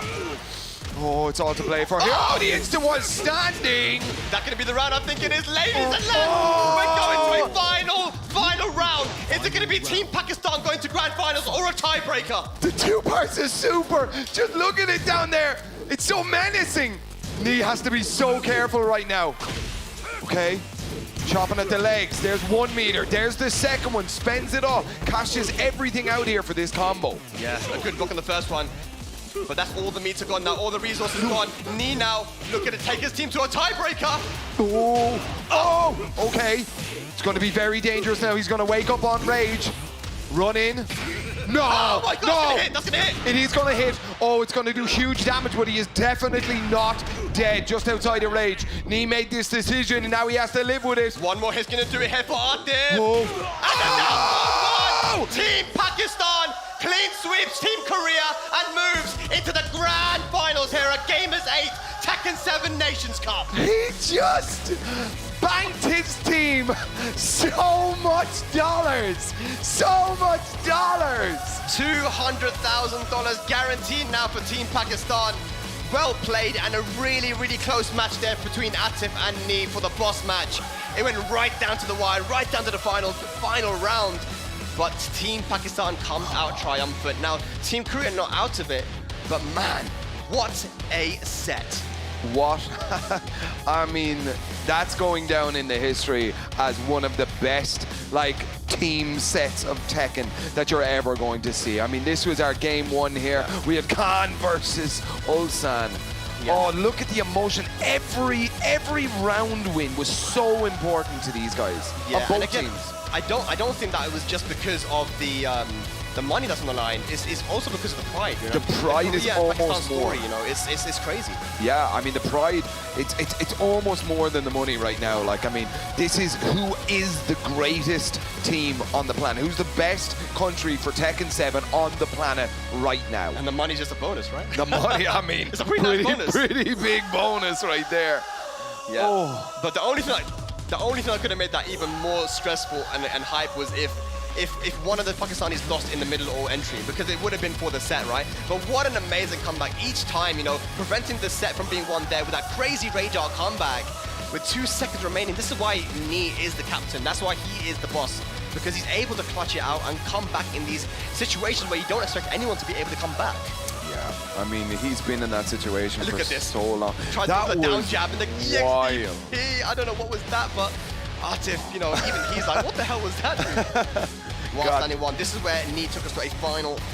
Oh, it's all to play for here. Oh, the instant was standing. That gonna be the round I'm thinking is, ladies and lads, Oh. we're going to a final round. Is it gonna be Team Pakistan going to grand finals or a tiebreaker? The 2 parts are super. Just look at it down there. It's so menacing. Knee has to be so careful right now. Okay. Chopping at the legs. There's 1 meter. There's the second one. Spends it all. Cashes everything out here for this combo. Yeah, a good block on the first one. But that's all the meter gone now, all the resources gone. Knee now looking to take his team to a tiebreaker. Oh, okay. It's going to be very dangerous now. He's going to wake up on rage. Run in. No, Oh my God, that's gonna hit. It is going to hit. Oh, it's going to do huge damage, but he is definitely not dead. Just outside of rage. Knee made this decision, and now he has to live with it. One more hit's gonna do it here for Atif. Oh. And another one. Team Pakistan clean sweeps Team Korea and moves into the grand finals here at Gamers 8 Tekken 7 Nations Cup. He just banked his team so much dollars. So much dollars. $200,000 guaranteed now for Team Pakistan. Well played, and a really, really close match there between Atif and Knee for the boss match. It went right down to the wire, right down to the final round. But Team Pakistan comes out triumphant. Now, Team Korea not out of it, but man, what a set. What? I mean, that's going down in the history as one of the best, team sets of Tekken that you're ever going to see. I mean, this was our game 1 here. We had Khan versus Ulsan. Yeah. Oh, look at the emotion. Every round win was so important to these guys. Yeah, of both and again, teams. I don't think that it was just because of the money that's on the line. It's also because of the pride. You know? The pride is Korea and almost Pakistan's more. story, you know, it's crazy. Yeah, I mean, the pride, it's almost more than the money right now. This is who is the greatest team on the planet. Who's the best country for Tekken 7 on the planet right now? And the money's just a bonus, right? The money, I mean, it's a pretty nice bonus. Pretty big bonus right there. Yeah. Oh. But the only thing that could have made that even more stressful and hype was if one of the Pakistanis lost in the middle or entry, because it would have been for the set, right? But what an amazing comeback each time, you know, preventing the set from being won there with that crazy RIYADH comeback with 2 seconds remaining. This is why Knee is the captain. That's why he is the boss, because he's able to clutch it out and come back in these situations where you don't expect anyone to be able to come back. Yeah, I mean, he's been in that situation Look for at this. so long. Tried That to do the down was jab and the wild. EXP. I don't know what was that, but Atif, you know, even he's like, what the hell was that? While standing one, this is where Knee took us to a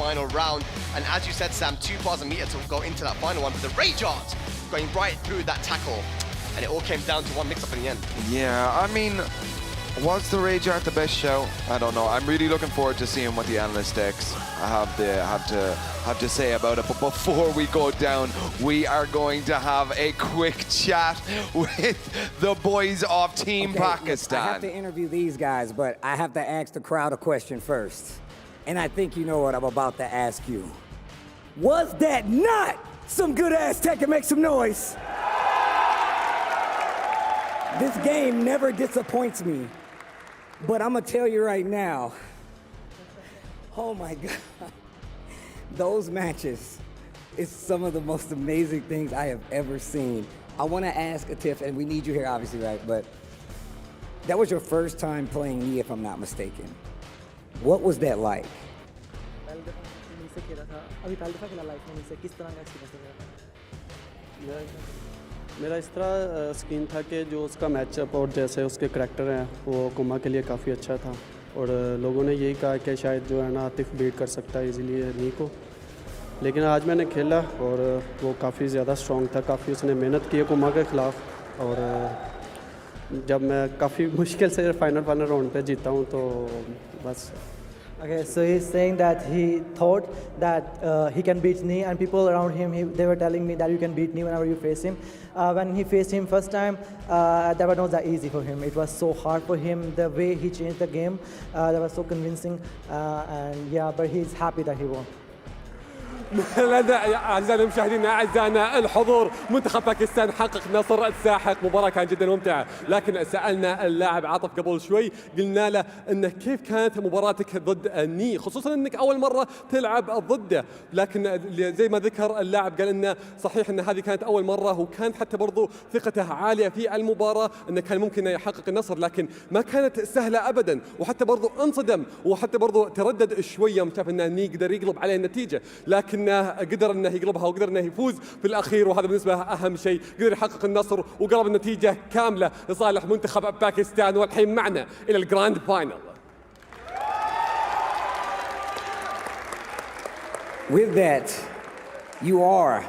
final round. And as you said, Sam, 2,000 meters to go into that final one. But the RIYADH going right through that tackle. And it all came down to one mix-up in the end. Yeah, I mean, was the RIYADH the best show? I don't know. I'm really looking forward to seeing what the analyst decks have to say about it. But before we go down, we are going to have a quick chat with the boys of Team Okay, look, Pakistan. I have to interview these guys, but I have to ask the crowd a question first. And I think you know what I'm about to ask you. Was that not some good-ass Tekken? Make some noise. This game never disappoints me. But I'm gonna tell you right now, oh my God, those matches is some of the most amazing things I have ever seen. I wanna ask Atif, and we need you here obviously, right? But that was your first time playing me, if I'm not mistaken. What was that like? मेरा इस तरह scheme था कि जो उसका matchup और जैसे उसके करैक्टर हैं वो कुमा के लिए काफ़ी अच्छा था और लोगों ने यही कहा कि शायद जो है ना आतिफ बीट कर सकता है इजीली नी को, लेकिन आज मैंने खेला और वो काफ़ी ज़्यादा स्ट्रॉन्ग था, काफ़ी उसने मेहनत की है कुमा के ख़िलाफ़ और जब मैं काफ़ी मुश्किल से फाइनल राउंड पे जीता हूँ तो बस. Okay, so he's saying that he thought that he can beat Knee, and people around him, they were telling me that you can beat Knee whenever you face him. When he faced him first time, that was not that easy for him. It was so hard for him, the way he changed the game, that was so convincing, and yeah, but he's happy that he won. أعزائنا المشاهدين أعزائنا الحضور، منتخب باكستان حقق نصر ساحق، مباراة كانت جدا ممتعة. لكن سألنا اللاعب عاطف قبل شوي، قلنا له أنه كيف كانت مباراتك ضد الني، خصوصا أنك أول مرة تلعب ضده. لكن زي ما ذكر اللاعب قال أنه صحيح أن هذه كانت أول مرة، وكانت حتى برضو ثقته عالية في المباراة أنه كان ممكن يحقق النصر، لكن ما كانت سهلة أبدا، وحتى برضو انصدم وحتى برضو تردد شوية يوم شاف أن الني يقدر يقلب عليه النتيجة، لكن قدر انه يقلبها وقدر انه يفوز في الاخير، وهذا بالنسبه له اهم شيء، قدر يحقق النصر وقلب النتيجه كامله لصالح منتخب باكستان، والحين معنا الى الجراند فاينل. With that, you are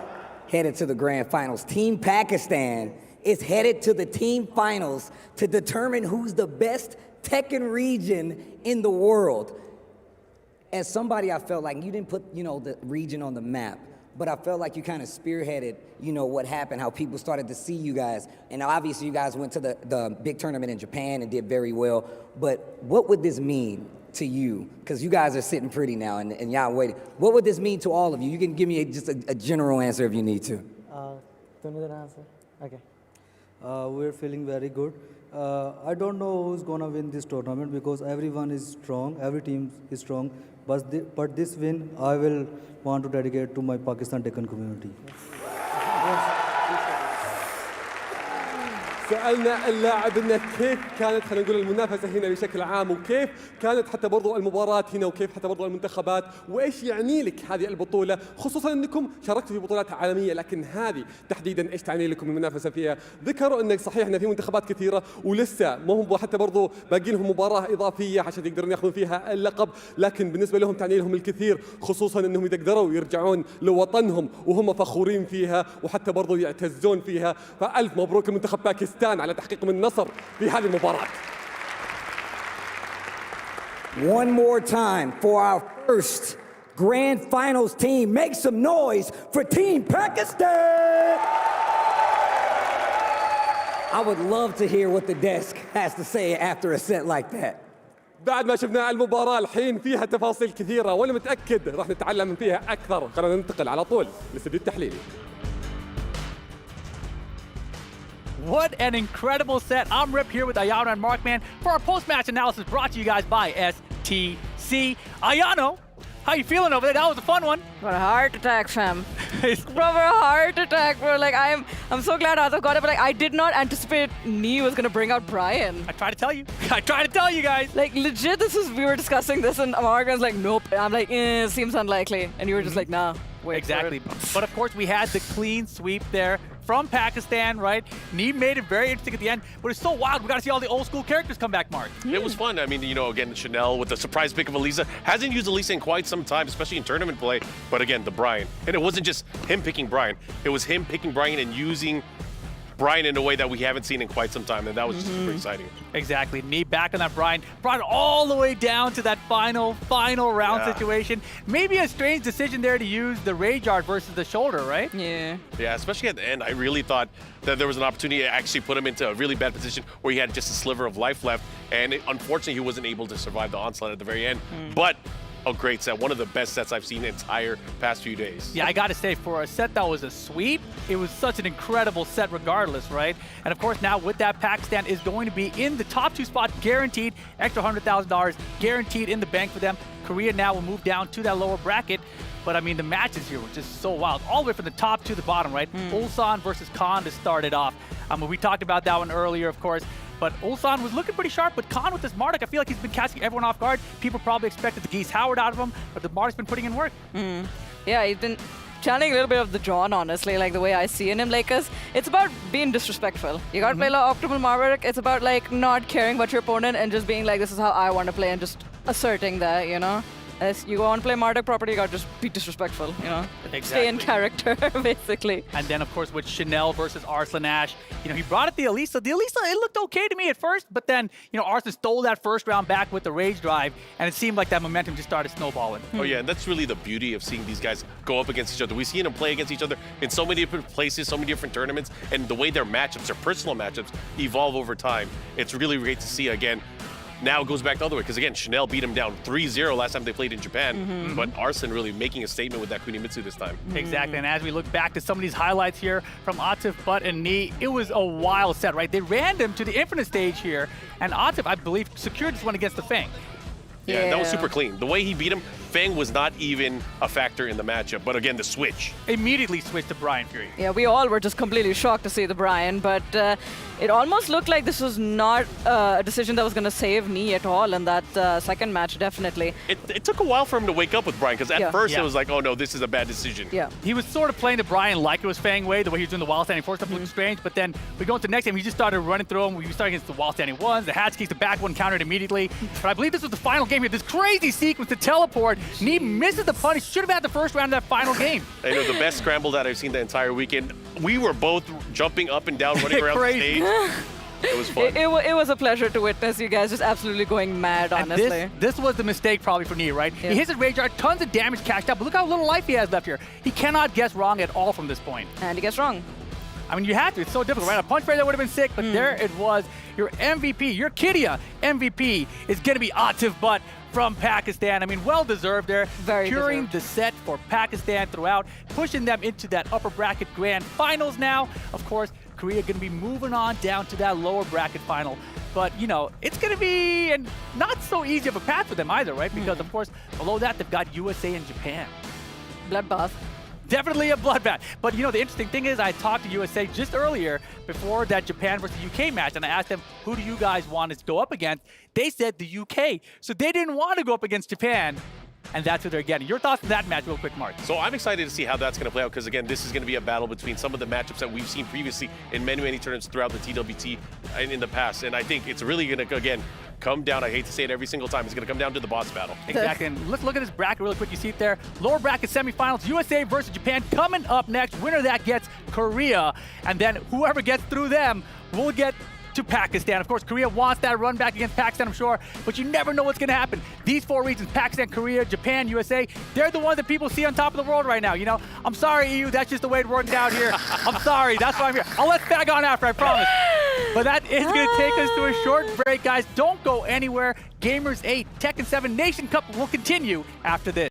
headed to the grand finals. Team Pakistan is headed to the team finals to determine who's the best Tekken region in the world. As somebody, I felt like you didn't put, the region on the map, but I felt like you kind of spearheaded, what happened, how people started to see you guys. And obviously you guys went to the big tournament in Japan and did very well. But what would this mean to you? Because you guys are sitting pretty now and y'all waiting. What would this mean to all of you? You can give me just a general answer if you need to. Okay. We're feeling very good. I don't know who's going to win this tournament because everyone is strong, every team is strong. But this win, I will want to dedicate to my Pakistan Tekken community. سألنا اللاعب انه كيف كانت خلينا نقول المنافسة هنا بشكل عام، وكيف كانت حتى برضو المباراة هنا، وكيف حتى برضو المنتخبات، وايش يعني لك هذه البطولة، خصوصا انكم شاركتوا في بطولات عالمية، لكن هذه تحديدا ايش تعني لكم المنافسة فيها؟ ذكروا انه صحيح ان في منتخبات كثيرة ولسه ما هم حتى برضو باقي لهم مباراة إضافية عشان يقدرون ياخذون فيها اللقب، لكن بالنسبة لهم تعني لهم الكثير، خصوصا انهم يقدروا يرجعون لوطنهم وهم فخورين فيها وحتى برضو يعتزون فيها. فألف مبروك المنتخب باكستان على تحقيق من النصر في هذه المباراة. One more time for our first grand finals team. Make some noise for Team Pakistan. I would love to hear what the desk has to say after a set like that. بعد ما شفنا المباراة الحين فيها تفاصيل كثيرة وانا متأكد راح نتعلم فيها أكثر. خلينا ننتقل على طول للاستوديو التحليلي. What an incredible set. I'm Rip here with Ayano and Markman for our post-match analysis brought to you guys by STC. Ayano, how you feeling over there? That was a fun one. Got a heart attack, fam. Proper heart attack, bro. Like, I'm so glad Atif got it, but like, I did not anticipate Nee was gonna bring out Brian. I tried to tell you. I tried to tell you guys. Like, legit, we were discussing this and Morgan's like, nope. I'm like, seems unlikely. And you were just like, nah, wait Exactly. for it. But of course, we had the clean sweep there from Pakistan, right? Nee made it very interesting at the end, but it's so wild. We got to see all the old school characters come back, Mark. It was fun. I mean, you know, again, Chanel with the surprise pick of Elisa. Hasn't used Elisa in quite some time, especially in tournament play. But again, the Brian. And it wasn't just him picking Brian. It was him picking Brian and using Brian in a way that we haven't seen in quite some time, and that was just super exciting. Exactly. Nee back on that Brian. Brought it all the way down to that final round situation. Maybe a strange decision there to use the RIYADH versus the shoulder, right? Yeah. Yeah, especially at the end. I really thought that there was an opportunity to actually put him into a really bad position where he had just a sliver of life left, and unfortunately, he wasn't able to survive the onslaught at the very end. But a great set, one of the best sets I've seen the entire past few days. Yeah, I gotta say, for a set that was a sweep, it was such an incredible set regardless, right? And of course, now with that, Pakistan is going to be in the top 2 spot, guaranteed, extra $100,000 guaranteed in the bank for them. Korea now will move down to that lower bracket. But I mean, the matches here were just so wild. All the way from the top to the bottom, right? Ulsan versus Khan to start it off. We talked about that one earlier, of course. But Ulsan was looking pretty sharp, but Khan with this Marduk, I feel like he's been catching everyone off guard. People probably expected the Geese Howard out of him, but the Marduk's been putting in work. Yeah, he's been channeling a little bit of the John, honestly, like the way I see in him. Like, cause it's about being disrespectful. You gotta play like optimal Marduk. It's about like not caring about your opponent and just being like, this is how I want to play, and just asserting that, you know? As you want to play Marduk properly, you gotta just be disrespectful, you know? Stay in Exactly. character, basically. And then, of course, with Chanel versus Arslan, you know, he brought it the Elisa. The Elisa, it looked okay to me at first, but then, you know, Arslan stole that first round back with the rage drive, and it seemed like that momentum just started snowballing. Oh yeah, and that's really the beauty of seeing these guys go up against each other. We've seen them play against each other in so many different places, so many different tournaments, and the way their matchups, their personal matchups, evolve over time. It's really great to see again. Now it goes back the other way, because again, Chanel beat him down 3-0 last time they played in Japan, but Arslan really making a statement with that Kunimitsu this time. Exactly, and as we look back to some of these highlights here from Atif, Butt, and Nee, it was a wild set, right? They ran them to the infinite stage here, and Atif, I believe, secured this one against the Fang. Yeah, that was super clean. The way he beat him, Fang was not even a factor in the matchup, but again, the switch. Immediately switched to Brian Fury. Yeah, we all were just completely shocked to see the Brian, but it almost looked like this was not a decision that was going to save Nee at all in that second match, definitely. It took a while for him to wake up with Brian, because at first Yeah. it was like, oh no, this is a bad decision. Yeah. He was sort of playing the Brian like it was Fang way, the way he was doing the wall standing forward stuff looked strange, but then we go into the next game, he just started running through them. We started against the wall standing ones, the hatch kicks, the back one countered immediately. But I believe this was the final game here, this crazy sequence to teleport. Nee misses the punish, should have had the first round of that final game. I know, the best scramble that I've seen the entire weekend. We were both jumping up and down, running around the Crazy. stage. It was fun. It was a pleasure to witness you guys just absolutely going mad, And honestly. this was the mistake probably for Nee, right? Yeah. He hits his rage art, tons of damage cashed out, but look how little life he has left here. He cannot guess wrong at all from this point. And he gets wrong. I mean, you have to. It's so difficult, right? A punch fairy that would have been sick, but there it was. Your MVP, your Kidia MVP is going to be Atif Butt from Pakistan. I mean, well-deserved there. Very Curing deserved. the set for Pakistan throughout, pushing them into that upper bracket grand finals now. Of course, Korea going to be moving on down to that lower bracket final. But, you know, it's going to be not so easy of a path for them either, right? Because, of course, below that, they've got USA and Japan. Bloodbath. Definitely a bloodbath. But you know, the interesting thing is I talked to USA just earlier before that Japan versus UK match, and I asked them, who do you guys want to go up against? They said the UK. So they didn't want to go up against Japan, and that's who they're getting. Your thoughts on that match real quick, Mark? So I'm excited to see how that's going to play out, because again, this is going to be a battle between some of the matchups that we've seen previously in many, many tournaments throughout the TWT and in the past. And I think it's really going to, again, come down, I hate to say it every single time, it's going to come down to the boss battle. Exactly. And let's look at this bracket really quick. You see it there. Lower bracket semifinals, USA versus Japan coming up next. Winner of that gets Korea. And then whoever gets through them will get to Pakistan. Of course, Korea wants that run back against Pakistan, I'm sure, but you never know what's going to happen. These four regions, Pakistan, Korea, Japan, USA, they're the ones that people see on top of the world right now. You know, I'm sorry, EU, that's just the way it worked out here. I'm sorry, that's why I'm here. I'll let Fag on after, I promise. But that is going to take us to a short break, guys. Don't go anywhere. Gamers 8, Tekken 7 Nation Cup will continue after this.